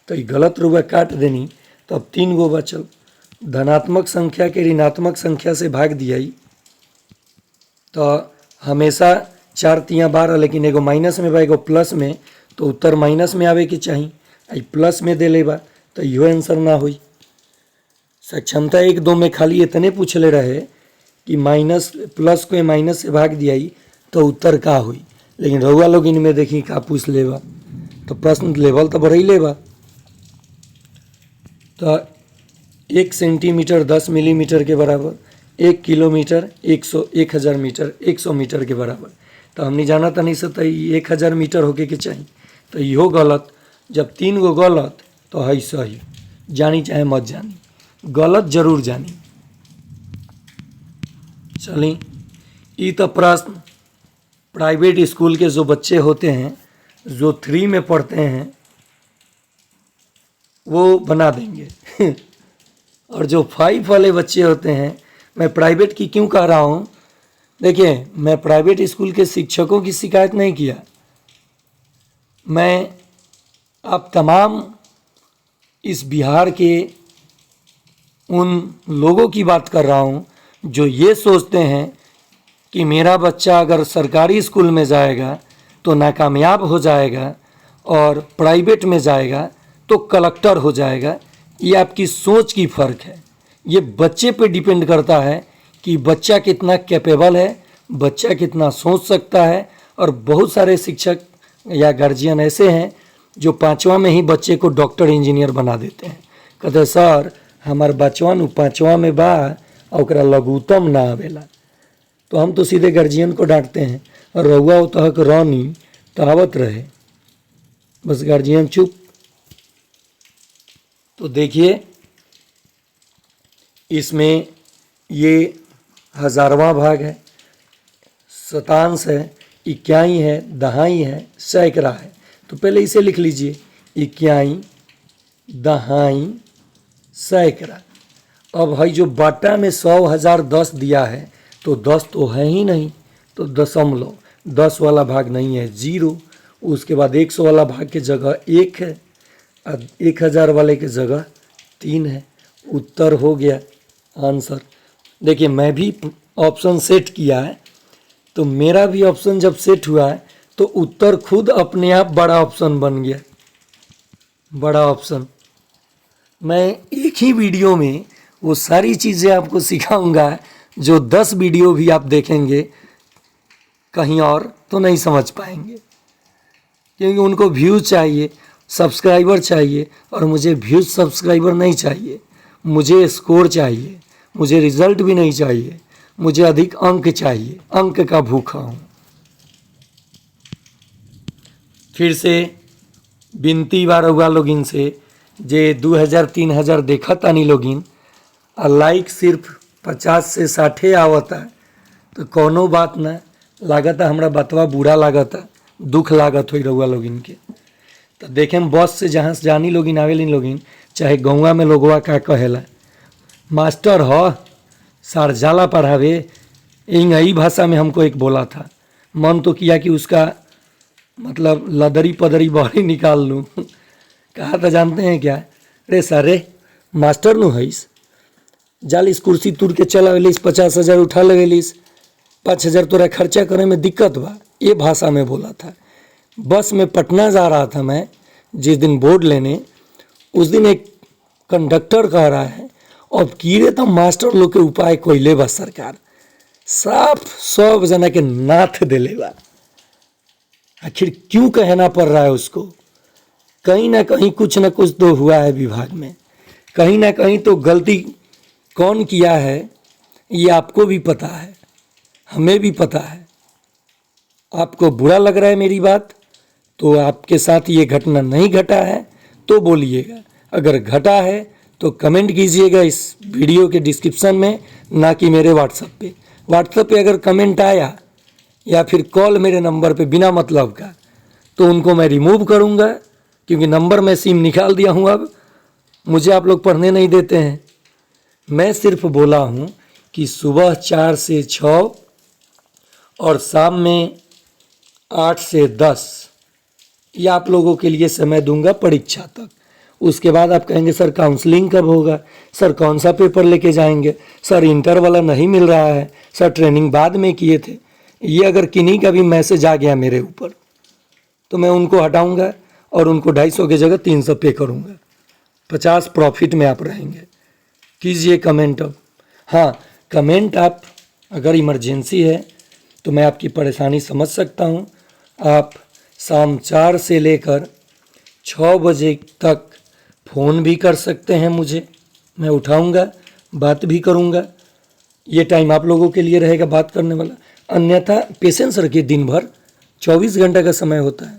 तो ये गलत रुपया काट देनी, तो अब 3 गो बचल। धनात्मक संख्या के ऋणात्मक संख्या से भाग दिया ही, तो हमेशा 4 तिया 12, लेकिन एगो माइनस में बा एगो प्लस में, तो उत्तर माइनस में आवे के चाहिए, आई प्लस में दे लेबा तो यो आंसर ना हुई। सक्षमता 1 2 में खाली इतने पूछले रहे कि माइनस प्लस को माइनस से भाग दिया ही तो उत्तर का हुई, लेकिन रहुआ लोग इनमें देखी का पूछ लेबा, तो प्रश्न लेवल तो बढ़ ही लेबा। तो 1 सेंटीमीटर 10 मिलीमीटर के बराबर, 1 किलोमीटर 1000 मीटर 100 मीटर के बराबर, तो हमने जाना था नहीं सकता 1000 मीटर होके के चाहिए, तो इहो गलत। जब 3 गो गलत तो है सही, जानी चाहे मत जानी, गलत जरूर जानी। चलिए, ये तो प्रश्न प्राइवेट स्कूल के जो बच्चे होते हैं, जो 3 में पढ़ते हैं, वो बना देंगे। और जो 5 वाले बच्चे होते हैं, मैं प्राइवेट की क्यों कह रहा हूँ, देखिए मैं प्राइवेट स्कूल के शिक्षकों की शिकायत नहीं किया, मैं आप तमाम इस बिहार के उन लोगों की बात कर रहा हूँ जो ये सोचते हैं कि मेरा बच्चा अगर सरकारी स्कूल में जाएगा तो नाकामयाब हो जाएगा और प्राइवेट में जाएगा तो कलेक्टर हो जाएगा। ये आपकी सोच की फ़र्क है। ये बच्चे पे डिपेंड करता है कि बच्चा कितना कैपेबल है, बच्चा कितना सोच सकता है। और बहुत सारे शिक्षक या गार्जियन ऐसे हैं जो 5वां में ही बच्चे को डॉक्टर इंजीनियर बना देते हैं। कहते सर हमार बचवा 5वां में बा और ओकरा लघुत्तम ना आवेला, तो हम तो सीधे गार्जियन को डांटते हैं और रउआ वो तहक रानी तहावत रहे, बस गार्जियन चुप। तो देखिए इसमें ये 1000वां भाग है, शतांश है, इक्याई है, दहाई है, सैकड़ा है। तो पहले इसे लिख लीजिए, इक्याई, दहाई, सैकड़ा। अब भाई जो बाटा में 100, 1000, 10 दिया है तो 10 तो है ही नहीं, तो दशमलव, 10 वाला भाग नहीं है, 0। उसके बाद 100 वाला भाग के जगह 1 है, 1000 वाले के जगह 3 है। उत्तर हो गया आंसर। देखिए मैं भी ऑप्शन सेट किया है, तो मेरा भी ऑप्शन जब सेट हुआ है तो उत्तर खुद अपने आप बड़ा ऑप्शन बन गया, बड़ा ऑप्शन। मैं एक ही वीडियो में वो सारी चीज़ें आपको सिखाऊंगा जो 10 वीडियो भी आप देखेंगे कहीं और तो नहीं समझ पाएंगे, क्योंकि उनको व्यूज़ चाहिए, सब्सक्राइबर चाहिए, और मुझे व्यूज़ सब्सक्राइबर नहीं चाहिए, मुझे स्कोर चाहिए, मुझे रिजल्ट भी नहीं चाहिए, मुझे अधिक अंक चाहिए, अंक का भूखा हूँ। फिर से विनती बार हुआ लोगिन से, जे 2000-3000 देखा तानी लोगिन और लाइक सिर्फ 50 से 60 आवता, तो कोनो बात ना लागता, हमरा बतवा बुरा लागता, दुख लागत हो रहुआ लोगिन के। तो देखें बस से जहाँ से जानी लोगिन आवेलिन लोगिन, चाहे गौवा में लोगवा का कहेला, मास्टर हो सर जाला पढ़ावे, इंग्लिश भाषा में हमको एक बोला था। मन तो किया कि उसका मतलब लदरी पदरी बाहरी निकाल लूँ। कहा था जानते हैं क्या, रे सर रे मास्टर नु हईस, जालिस कुर्सी तुर के चला वेलिस, 50,000 उठा लेवेलिस, 5,000 तोरा खर्चा करे में दिक्कत बा, ये भाषा में बोला था। बस में पटना जा रहा था मैं जिस दिन बोर्ड लेने, उस दिन एक कंडक्टर कह रहा है अब कीड़े तो मास्टर लोग के उपाय कोइले बा सरकार, साफ 100 जना के नाथ दिले बा। आखिर क्यों कहना पड़ रहा है उसको, कहीं ना कहीं कुछ ना कुछ तो हुआ है विभाग में, कहीं ना कहीं तो गलती कौन किया है ये आपको भी पता है, हमें भी पता है। आपको बुरा लग रहा है मेरी बात, तो आपके साथ ये घटना नहीं घटा है तो बोलिएगा, अगर घटा है तो कमेंट कीजिएगा इस वीडियो के डिस्क्रिप्शन में, ना कि मेरे व्हाट्सएप पे। व्हाट्सएप पे अगर कमेंट आया या फिर कॉल मेरे नंबर पे बिना मतलब का, तो उनको मैं रिमूव करूँगा, क्योंकि नंबर मैं सिम निकाल दिया हूँ। अब मुझे आप लोग पढ़ने नहीं देते हैं। मैं सिर्फ बोला हूँ कि सुबह 4 से 6 और शाम में 8 से 10 ये आप लोगों के लिए समय दूंगा परीक्षा तक। उसके बाद आप कहेंगे सर काउंसलिंग कब होगा, सर कौन सा पेपर लेके जाएंगे, सर इंटर वाला नहीं मिल रहा है, सर ट्रेनिंग बाद में किए थे। ये अगर किन्हीं का भी मैसेज आ गया मेरे ऊपर तो मैं उनको हटाऊंगा और उनको 250 की जगह 300 पे करूंगा। 50 प्रॉफिट में आप रहेंगे। कीजिए कमेंट अब। हाँ, कमेंट आप अगर इमरजेंसी है तो मैं आपकी परेशानी समझ सकता हूँ। आप शाम 4 से लेकर 6 बजे तक फ़ोन भी कर सकते हैं मुझे, मैं उठाऊंगा, बात भी करूंगा। ये टाइम आप लोगों के लिए रहेगा बात करने वाला। अन्यथा पेशेंस रखिए, दिन भर 24 घंटे का समय होता है,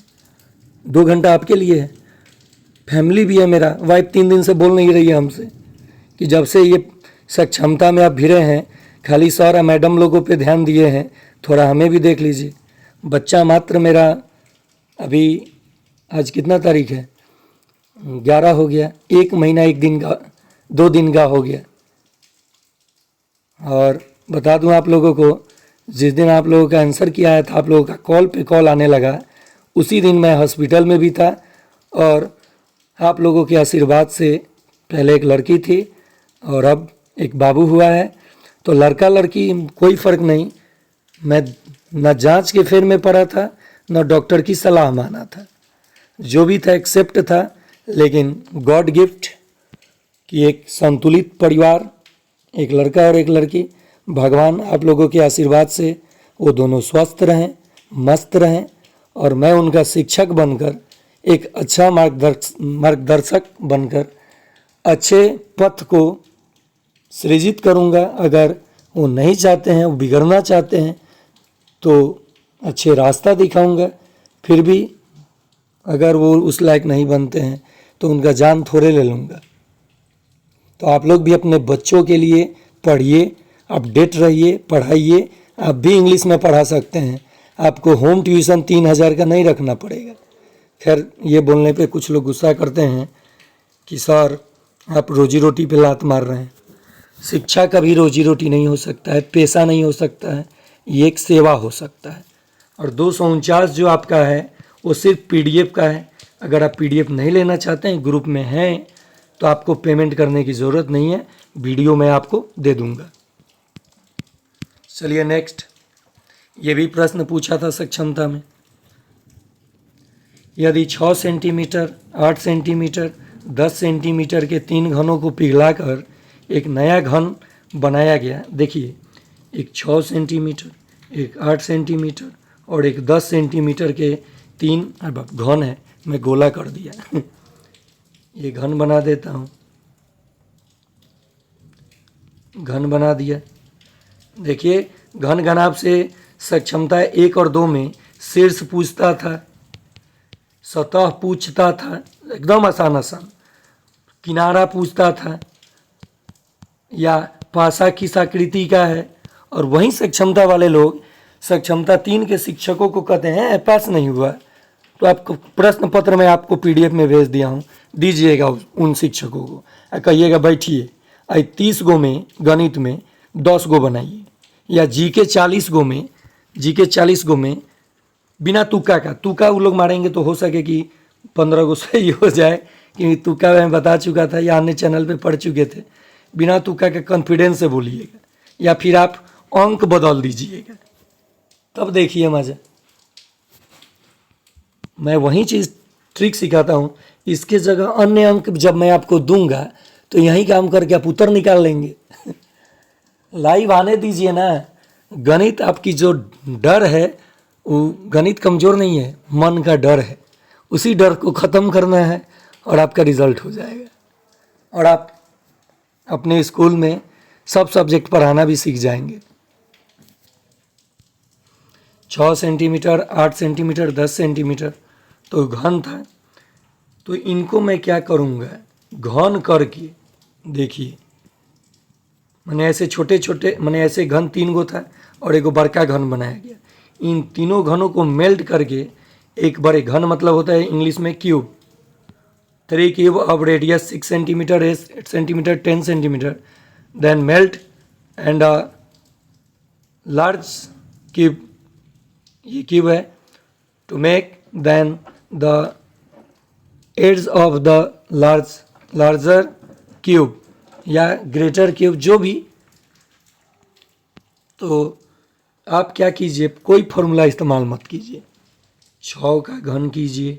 2 घंटा आपके लिए है। फैमिली भी है, मेरा वाइफ 3 दिन से बोल नहीं रही है हमसे कि जब से ये सक्षमता में आप भिड़े हैं, खाली सर मैडम लोगों पे ध्यान दिए हैं, थोड़ा हमें भी देख लीजिए। बच्चा मात्र मेरा अभी आज कितना तारीख है, 11 हो गया, 1 महीना 1 दिन का 2 दिन का हो गया। और बता दूं आप लोगों को, जिस दिन आप लोगों का आंसर किया है था, आप लोगों का कॉल पे कॉल आने लगा, उसी दिन मैं हॉस्पिटल में भी था। और आप लोगों के आशीर्वाद से पहले एक लड़की थी और अब एक बाबू हुआ है। तो लड़का लड़की कोई फ़र्क नहीं, मैं न जांच के फेर में पड़ा था न डॉक्टर की सलाह माना था, जो भी था एक्सेप्ट था। लेकिन गॉड गिफ्ट कि एक संतुलित परिवार, एक लड़का और एक लड़की, भगवान आप लोगों के आशीर्वाद से वो दोनों स्वस्थ रहें, मस्त रहें, और मैं उनका शिक्षक बनकर, एक अच्छा मार्गदर्शक बनकर अच्छे पथ को सृजित करूंगा। अगर वो नहीं चाहते हैं, वो बिगड़ना चाहते हैं, तो अच्छे रास्ता दिखाऊंगा। फिर भी अगर वो उस लायक नहीं बनते हैं तो उनका जान थोड़े ले लूँगा। तो आप लोग भी अपने बच्चों के लिए पढ़िए, अपडेट रहिए, पढ़ाइए। आप भी इंग्लिश में पढ़ा सकते हैं, आपको होम ट्यूशन 3,000 का नहीं रखना पड़ेगा। खैर, ये बोलने पे कुछ लोग गुस्सा करते हैं कि सर आप रोजी रोटी पे लात मार रहे हैं। शिक्षा कभी रोजी रोटी नहीं हो सकता है, पेशा नहीं हो सकता है, ये एक सेवा हो सकता है। और 249 जो आपका है वो सिर्फ PDF का है। अगर आप PDF नहीं लेना चाहते हैं, ग्रुप में हैं, तो आपको पेमेंट करने की ज़रूरत नहीं है, वीडियो मैं आपको दे दूंगा। चलिए नेक्स्ट, ये भी प्रश्न पूछा था सक्षमता में। यदि 6 सेंटीमीटर, 8 सेंटीमीटर, 10 सेंटीमीटर के 3 घनों को पिघलाकर एक नया घन बनाया गया। देखिए, एक 6 सेंटीमीटर, एक 8 सेंटीमीटर और एक 10 सेंटीमीटर के 3 घन है। मैं गोला कर दिया ये घन बना देता हूँ, घन बना दिया। देखिए, घन घनाभ से सक्षमता 1 और 2 में शीर्ष पूछता था, सतह पूछता था, एकदम आसान आसान, किनारा पूछता था, या पासा किस आकृति का है। और वहीं सक्षमता वाले लोग सक्षमता 3 के शिक्षकों को कहते हैं पास नहीं हुआ। तो आपको प्रश्न पत्र में आपको PDF में भेज दिया हूँ, दीजिएगा उन शिक्षकों को, कहिएगा बैठिए 30 गो में गणित में 10 गो बनाइए, या GK 40 गो में, GK 40 गो में बिना तुक्का का, तुक्का वो लोग मारेंगे तो हो सके कि 15 गो सही हो जाए, क्योंकि तुक्का मैं बता चुका था या अन्य चैनल पे पढ़ चुके थे। बिना तुक्का के कॉन्फिडेंस से बोलिएगा, या फिर आप अंक बदल दीजिएगा, तब देखिए मजा। मैं वही चीज़ ट्रिक सिखाता हूँ। इसके जगह अन्य अंक जब मैं आपको दूंगा तो यही काम करके आप उत्तर निकाल लेंगे लाइव आने दीजिए ना। गणित आपकी जो डर है, वो गणित कमज़ोर नहीं है, मन का डर है। उसी डर को ख़त्म करना है और आपका रिजल्ट हो जाएगा, और आप अपने स्कूल में सब सब्जेक्ट पढ़ाना भी सीख जाएंगे। 6 सेंटीमीटर, 8 सेंटीमीटर, 10 सेंटीमीटर तो घन था। तो इनको मैं क्या करूँगा, घन करके देखिए, मैंने ऐसे छोटे छोटे, मैंने ऐसे घन 3 गो था और एक बड़का घन बनाया गया। इन तीनों घनों को मेल्ट करके एक बड़े घन, मतलब होता है इंग्लिश में cube, 3 cube of radius 6 centimetre, 8 centimetre, 10 centimetre, then melt and large cube, ये क्यूब है, to make then the edges of the larger cube या ग्रेटर क्यूब, जो भी। तो आप क्या कीजिए, कोई फॉर्मूला इस्तेमाल मत कीजिए। 6 का घन कीजिए,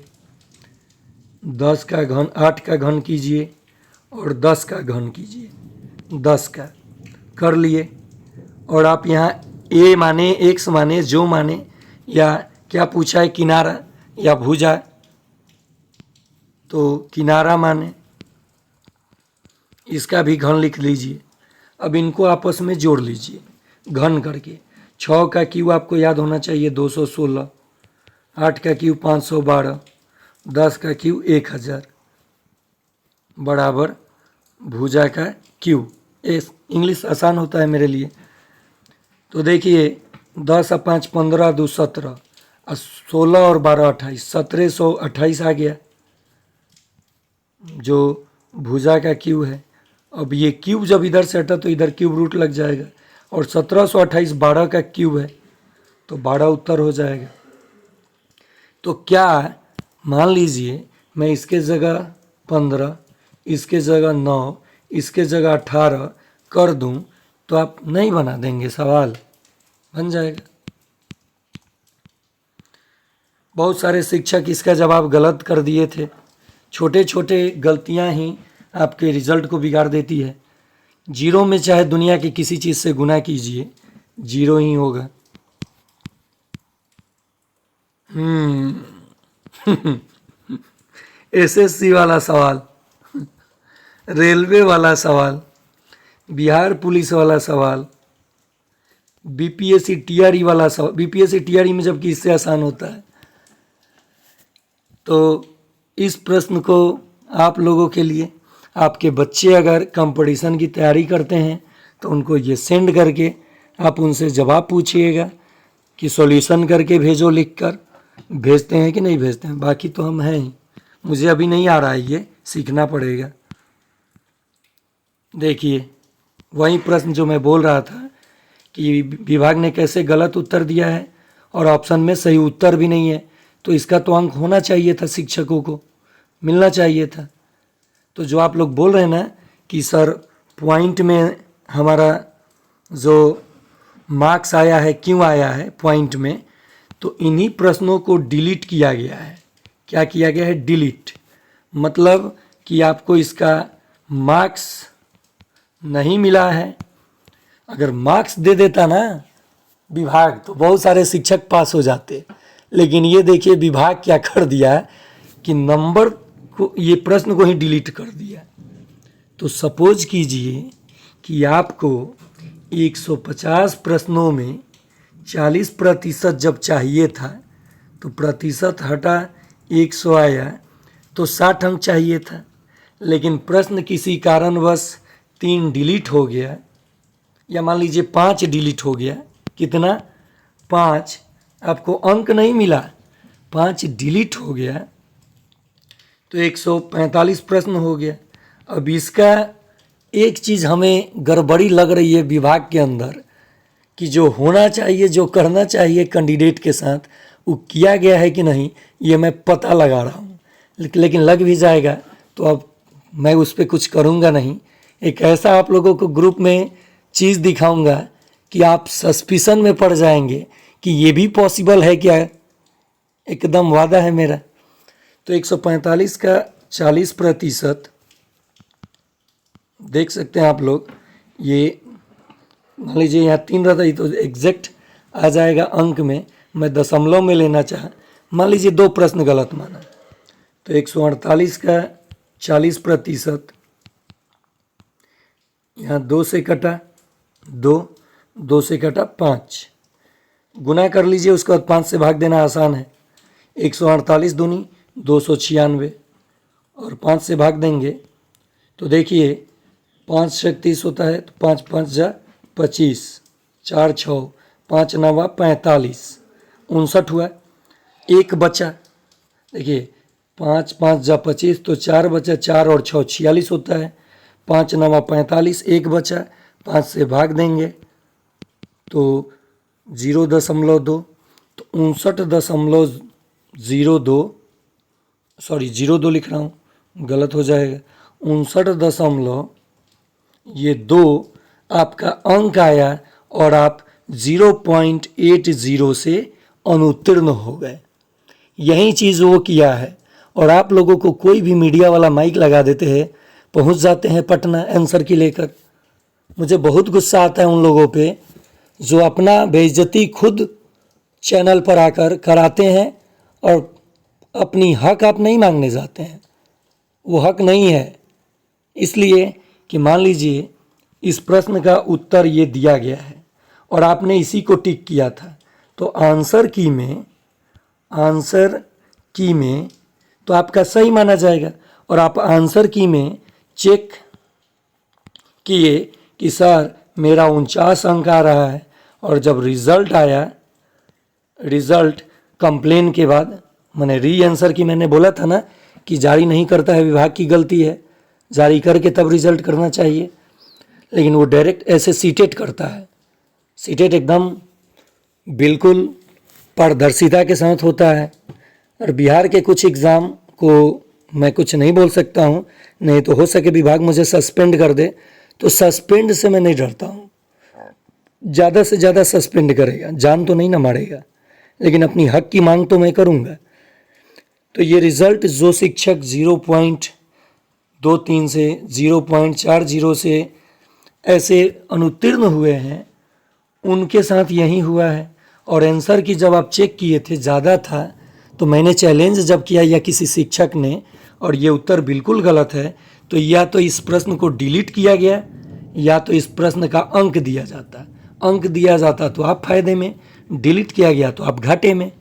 10 का घन, 8 का घन कीजिए और 10 का घन कीजिए। 10 का कर लिए, और आप यहाँ A माने, X माने, जो माने, या क्या पूछा है, किनारा या भुजा, तो किनारा माने, इसका भी घन लिख लीजिए। अब इनको आपस में जोड़ लीजिए घन करके। 6 का क्यू आपको याद होना चाहिए 216, 8 का क्यू 512, 10 का क्यू 1000 बराबर भुजा का क्यू। इंग्लिश आसान होता है मेरे लिए। तो देखिए, 10 और 5 15, 2 17, 16 और 12 28, 1728 आ गया। जो भुजा का क्यू है। अब ये क्यूब जब इधर से हटा तो इधर क्यूब रूट लग जाएगा, और 1728 12 का क्यूब है, तो 12 उत्तर हो जाएगा। तो क्या मान लीजिए मैं इसके जगह 15, इसके जगह 9, इसके जगह 18 कर दूं, तो आप नहीं बना देंगे? सवाल बन जाएगा। बहुत सारे शिक्षक इसका जवाब गलत कर दिए थे। छोटे छोटे गलतियां ही आपके रिजल्ट को बिगाड़ देती है। जीरो में चाहे दुनिया की किसी चीज़ से गुना कीजिए, जीरो ही होगा। एसएससी वाला सवाल, रेलवे वाला सवाल, बिहार पुलिस वाला सवाल, बीपीएससी टीआरई वाला सवाल। बीपीएससी टीआरई में जबकि इससे आसान होता है। तो इस प्रश्न को आप लोगों के लिए, आपके बच्चे अगर कंपटीशन की तैयारी करते हैं तो उनको ये सेंड करके आप उनसे जवाब पूछिएगा कि सॉल्यूशन करके भेजो, लिख कर भेजते हैं कि नहीं भेजते हैं। बाकी तो हम हैं ही, मुझे अभी नहीं आ रहा है, ये सीखना पड़ेगा। देखिए वही प्रश्न जो मैं बोल रहा था कि विभाग ने कैसे गलत उत्तर दिया है और ऑप्शन में सही उत्तर भी नहीं है, तो इसका तो अंक होना चाहिए था, शिक्षकों को मिलना चाहिए था। तो जो आप लोग बोल रहे हैं ना कि सर पॉइंट में हमारा जो मार्क्स आया है क्यों आया है पॉइंट में, तो इन्हीं प्रश्नों को डिलीट किया गया है। क्या किया गया है? डिलीट। मतलब कि आपको इसका मार्क्स नहीं मिला है। अगर मार्क्स दे देता ना विभाग तो बहुत सारे शिक्षक पास हो जाते, लेकिन ये देखिए विभाग क्या कर दिया है कि नंबर को, ये प्रश्न को ही डिलीट कर दिया। तो सपोज कीजिए कि आपको 150 प्रश्नों में 40% जब चाहिए था, तो प्रतिशत हटा 100 आया, तो 60 अंक चाहिए था। लेकिन प्रश्न किसी कारणवश 3 डिलीट हो गया, या मान लीजिए 5 डिलीट हो गया। कितना? 5। आपको अंक नहीं मिला, 5 डिलीट हो गया, तो 145 प्रश्न हो गया। अब इसका एक चीज़ हमें गड़बड़ी लग रही है विभाग के अंदर, कि जो होना चाहिए, जो करना चाहिए कैंडिडेट के साथ, वो किया गया है कि नहीं, ये मैं पता लगा रहा हूँ। लेकिन लग भी जाएगा तो अब मैं उस पर कुछ करूँगा नहीं। एक ऐसा आप लोगों को ग्रुप में चीज़ दिखाऊंगा कि आप सस्पिशन में पड़ जाएंगे कि ये भी पॉसिबल है क्या। एकदम वादा है मेरा। तो 145 का 40% देख सकते हैं आप लोग। ये मान लीजिए यहाँ 3 रहता ही तो एग्जैक्ट आ जाएगा अंक में। मैं दशमलव में लेना चाहा, मान लीजिए 2 प्रश्न गलत माना, तो 148 का 40%, यहाँ 2 से कटा 2, 2 से कटा 5, गुना कर लीजिए, उसके बाद 5 से भाग देना आसान है। 148 दूनी 296, और 5 से भाग देंगे तो देखिए 5 से 30 होता है, तो 5 5 जा 25, 4 6, 5 9 45, 59 हुआ। एक बचा, देखिए 5 5 जा 25, तो 4 बचा, 4 और 6 46 होता है। 5 9 45, एक बचा, 5 से भाग देंगे तो 0.2, तो 59.02, सॉरी 02 लिख रहा हूँ, गलत हो जाएगा। 59.2 आपका अंक आया, और आप 0.80 से अनुत्तीर्ण हो गए। यही चीज़ वो किया है। और आप लोगों को कोई भी मीडिया वाला माइक लगा देते हैं, पहुंच जाते हैं पटना आंसर की लेकर। मुझे बहुत गुस्सा आता है उन लोगों पे जो अपना बेइज्जती खुद चैनल पर आकर कराते हैं, और अपनी हक आप नहीं मांगने जाते हैं। वो हक नहीं है। इसलिए कि मान लीजिए इस प्रश्न का उत्तर ये दिया गया है और आपने इसी को टिक किया था, तो आंसर की में तो आपका सही माना जाएगा। और आप आंसर की में चेक किए कि सर मेरा 49 अंक आ रहा है, और जब रिज़ल्ट आया, रिज़ल्ट कंप्लेन के बाद, मैंने री आंसर की मैंने बोला था ना कि जारी नहीं करता है विभाग की गलती है, जारी करके तब रिजल्ट करना चाहिए, लेकिन वो डायरेक्ट ऐसे सीटेट करता है। सीटेट एकदम बिल्कुल पारदर्शिता के साथ होता है। और बिहार के कुछ एग्ज़ाम को मैं कुछ नहीं बोल सकता हूँ, नहीं तो हो सके विभाग मुझे सस्पेंड कर दे, तो सस्पेंड से मैं नहीं डरता हूँ। ज़्यादा से ज़्यादा सस्पेंड करेगा, जान तो नहीं ना मारेगा, लेकिन अपनी हक की मांग तो मैं करूँगा। तो ये रिज़ल्ट जो शिक्षक 0.23 से 0.40 से ऐसे अनुत्तीर्ण हुए हैं, उनके साथ यही हुआ है। और आंसर की जब आप चेक किए थे ज़्यादा था, तो मैंने चैलेंज जब किया या किसी शिक्षक ने और ये उत्तर बिल्कुल गलत है, तो या तो इस प्रश्न को डिलीट किया गया या तो इस प्रश्न का अंक दिया जाता। अंक दिया जाता तो आप फायदे में, डिलीट किया गया तो आप घाटे में।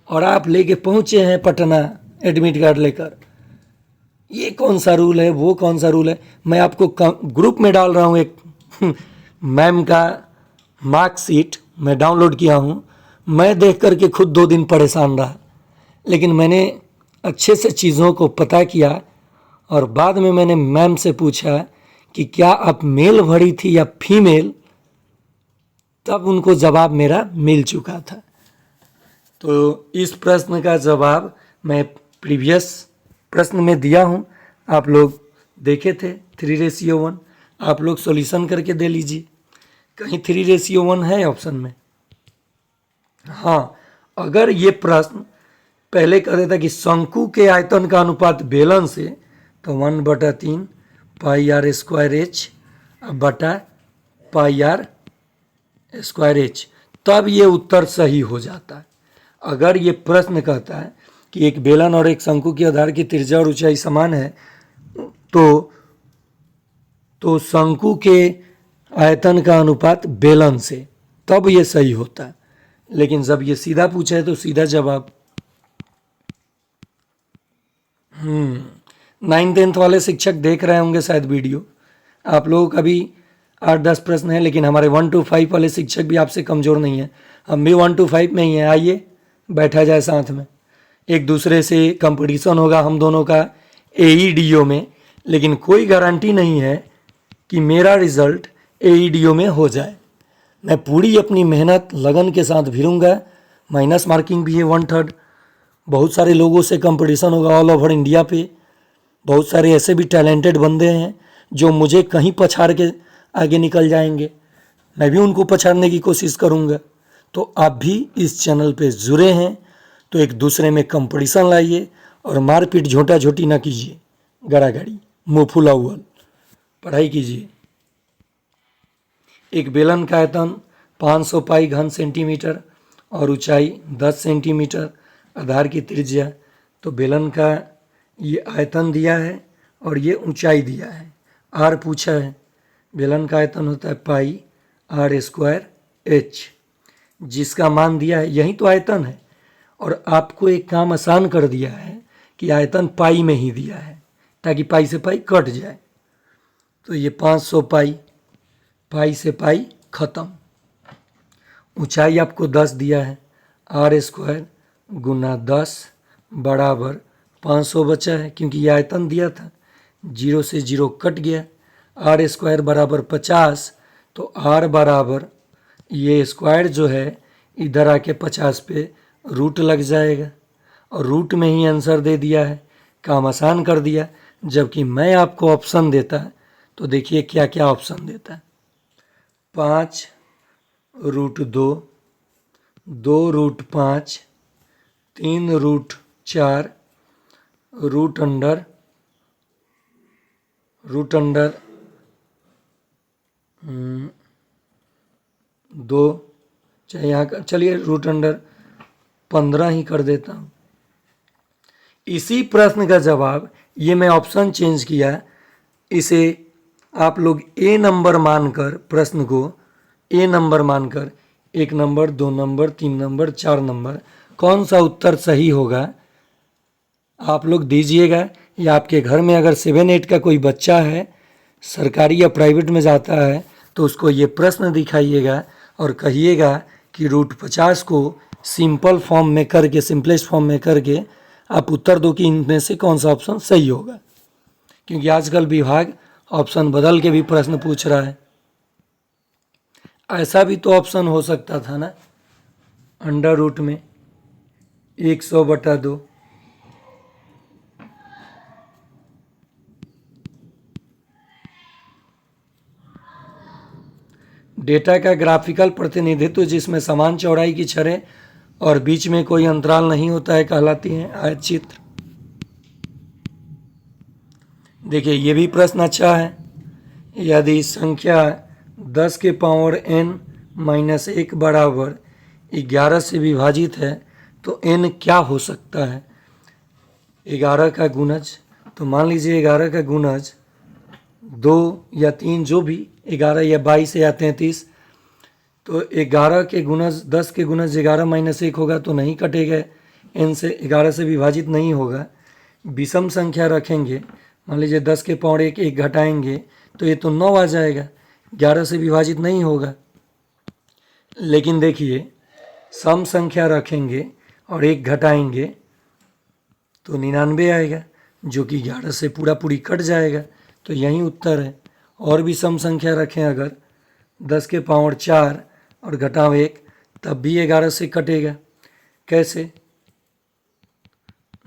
और आप लेके पहुँचे हैं पटना एडमिट कार्ड लेकर। ये कौन सा रूल है, वो कौन सा रूल है। मैं आपको ग्रुप में डाल रहा हूँ एक मैम का मार्कशीट मैं डाउनलोड किया हूँ। मैं देख करके खुद 2 दिन परेशान रहा, लेकिन मैंने अच्छे से चीज़ों को पता किया और बाद में मैंने मैम से पूछा कि क्या आप मेल भरी थी या फीमेल, तब उनको जवाब मेरा मिल चुका था। तो इस प्रश्न का जवाब मैं प्रीवियस प्रश्न में दिया हूँ, आप लोग देखे थे 3:1। आप लोग सॉल्यूशन करके दे लीजिए। कहीं 3:1 है ऑप्शन में? हाँ, अगर ये प्रश्न पहले कह देता कि शंकु के आयतन का अनुपात बेलन से, तो 1/3 पाई आर स्क्वायर एच बटा पाई आर स्क्वायर एच, तब ये उत्तर सही हो जाता है। अगर ये प्रश्न कहता है कि एक बेलन और एक शंकु की आधार की त्रिज्या और ऊंचाई समान है, तो शंकु के आयतन का अनुपात बेलन से, तब ये सही होता है। लेकिन जब ये सीधा पूछा है तो सीधा जवाब। 9th-10th वाले शिक्षक देख रहे होंगे शायद वीडियो। आप लोगों का भी 8-10 प्रश्न है, लेकिन हमारे 1 to 5 वाले शिक्षक भी आपसे कमज़ोर नहीं है। हम भी 1 to 5 में ही हैं। आइए बैठा जाए साथ में, एक दूसरे से कंपटीशन होगा हम दोनों का AEDO में। लेकिन कोई गारंटी नहीं है कि मेरा रिज़ल्ट AEDO में हो जाए। मैं पूरी अपनी मेहनत लगन के साथ भिड़ूंगा। माइनस मार्किंग भी है 1/3। बहुत सारे लोगों से कंपटीशन होगा ऑल ओवर इंडिया पे। बहुत सारे ऐसे भी टैलेंटेड बंदे हैं जो मुझे कहीं पछाड़ के आगे निकल जाएंगे, मैं भी उनको पछाड़ने की कोशिश करूंगा। तो आप भी इस चैनल पे जुड़े हैं तो एक दूसरे में कंपटीशन लाइए और मारपीट झोंटा झोटी ना कीजिए, गड़ागड़ी मुँह फुला हुआ पढ़ाई कीजिए। एक बेलन का आयतन 500 पाई घन सेंटीमीटर और ऊंचाई 10 सेंटीमीटर, आधार की त्रिज्या, तो बेलन का ये आयतन दिया है और ये ऊंचाई दिया है। आर पूछा है, बेलन का आयतन होता है पाई आर स्क्वायर एच, जिसका मान दिया है, यही तो आयतन है। और आपको एक काम आसान कर दिया है कि आयतन पाई में ही दिया है ताकि पाई से पाई कट जाए। तो ये 500 पाई, पाई से पाई खत्म। ऊंचाई आपको 10 दिया है, आर स्क्वायर गुना 10 बराबर 500 बचा है, क्योंकि ये आयतन दिया था, 0 से 0 कट गया। आर स्क्वायर बराबर 50, तो आर बराबर ये स्क्वायर जो है इधर आके 50 पे रूट लग जाएगा और रूट में ही आंसर दे दिया है। काम आसान कर दिया। जबकि मैं आपको ऑप्शन देता तो देखिए क्या क्या ऑप्शन देता है। 5√2, 2√5, 3√4, रूट अंडर 2, चाहे यहाँ का चलिए रूट अंडर 15 ही कर देता हूँ। इसी प्रश्न का जवाब, ये मैं ऑप्शन चेंज किया, इसे आप लोग ए नंबर मानकर, प्रश्न को ए नंबर मानकर 1 नंबर 2 नंबर 3 नंबर 4 नंबर कौन सा उत्तर सही होगा आप लोग दीजिएगा। या आपके घर में अगर 7-8 का कोई बच्चा है, सरकारी या प्राइवेट में जाता है, तो उसको ये प्रश्न दिखाइएगा और कहिएगा कि √50 को सिंपल फॉर्म में करके, सिंपलेस्ट फॉर्म में करके आप उत्तर दो कि इनमें से कौन सा ऑप्शन सही होगा, क्योंकि आजकल विभाग ऑप्शन बदल के भी प्रश्न पूछ रहा है। ऐसा भी तो ऑप्शन हो सकता था ना, अंडर रूट में 100/2। डेटा का ग्राफिकल प्रतिनिधित्व जिसमें समान चौड़ाई की छड़ें और बीच में कोई अंतराल नहीं होता है कहलाती हैं आयत चित्र। देखिए ये भी प्रश्न अच्छा है। यदि संख्या 10 के पावर n-1 बराबर 11 से विभाजित है तो n क्या हो सकता है? 11 का गुणज, तो मान लीजिए 11 का गुणज 2 या 3, जो भी 11 या 22 या 33, तो 11 के गुणज 10 के गुणज 11-1 होगा तो नहीं कटेगा, n से 11 से विभाजित नहीं होगा। विषम संख्या रखेंगे, मान लीजिए 10 के पावर 1 घटाएंगे तो ये तो 9 आ जाएगा, 11 से विभाजित नहीं होगा। लेकिन देखिए सम संख्या रखेंगे और 1 घटाएंगे तो 99 आएगा, जो कि 11 से पूरा पूरी कट जाएगा, तो यही उत्तर है। और भी सम संख्या रखें अगर 10 के पावर 4 और घटाव 1, तब भी 11 से कटेगा। कैसे?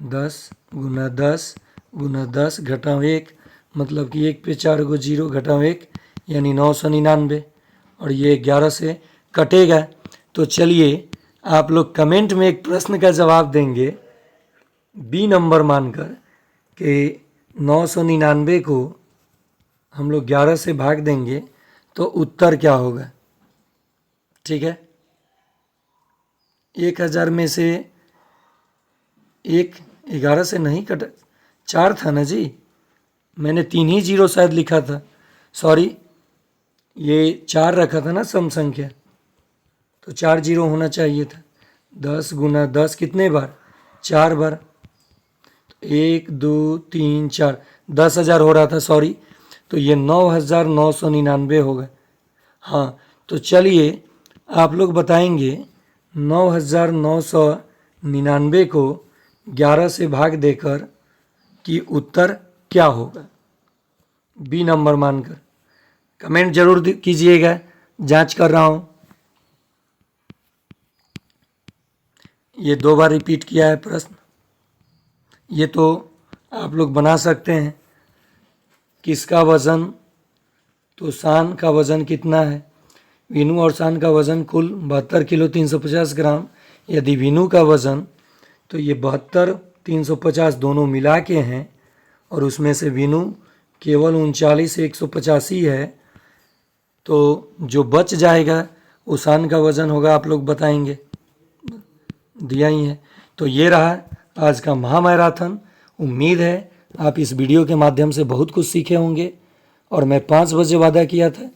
10 गुना 10 गुना 10 घटाव 1, मतलब कि 1 पे 4 को 0 घटाव 1 यानी 999, और ये 11 से कटेगा। तो चलिए आप लोग कमेंट में एक प्रश्न का जवाब देंगे बी नंबर मानकर कि 999 को हम लोग 11 से भाग देंगे तो उत्तर क्या होगा। ठीक है, 1000 में से 1 11 से नहीं कटा, 4 था ना जी, मैंने 3 ही 0 शायद लिखा था, सॉरी, ये 4 रखा था ना सम संख्या, तो 4 0 होना चाहिए था। 10 गुना 10 कितने बार? 4 बार, 1 2 3 4, 10,000 हो रहा था, सॉरी, तो ये 9,999 होगा। हाँ, तो चलिए आप लोग बताएंगे 9,999 को 11 से भाग देकर कि उत्तर क्या होगा, बी नंबर मानकर। कमेंट जरूर कीजिएगा, जांच कर रहा हूँ। ये 2 बार रिपीट किया है प्रश्न, ये तो आप लोग बना सकते हैं। किसका वज़न, तो शान का वज़न कितना है? वीनू और शान का वज़न कुल 72 किलो 350 ग्राम। यदि वीनू का वज़न, तो ये 72 350 दोनों मिला के हैं, और उसमें से वीनू केवल 39 185 है, तो जो बच जाएगा वो शान का वज़न होगा, आप लोग बताएंगे, दिया ही है। तो ये रहा आज का महामैराथन। उम्मीद है आप इस वीडियो के माध्यम से बहुत कुछ सीखे होंगे, और मैं 5 बजे वादा किया था,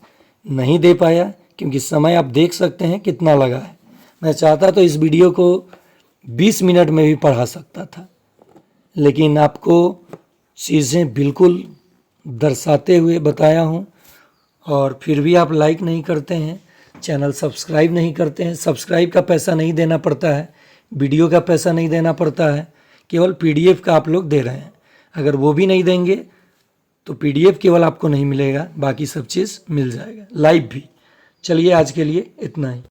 नहीं दे पाया क्योंकि समय आप देख सकते हैं कितना लगा है। मैं चाहता तो इस वीडियो को 20 मिनट में भी पढ़ा सकता था, लेकिन आपको चीज़ें बिल्कुल दर्शाते हुए बताया हूँ, और फिर भी आप लाइक नहीं करते हैं, चैनल सब्सक्राइब नहीं करते हैं। सब्सक्राइब का पैसा नहीं देना पड़ता है, वीडियो का पैसा नहीं देना पड़ता है, केवल PDF का आप लोग दे रहे हैं। अगर वो भी नहीं देंगे तो PDF केवल आपको नहीं मिलेगा, बाकी सब चीज़ मिल जाएगा, लाइव भी। चलिए आज के लिए इतना ही।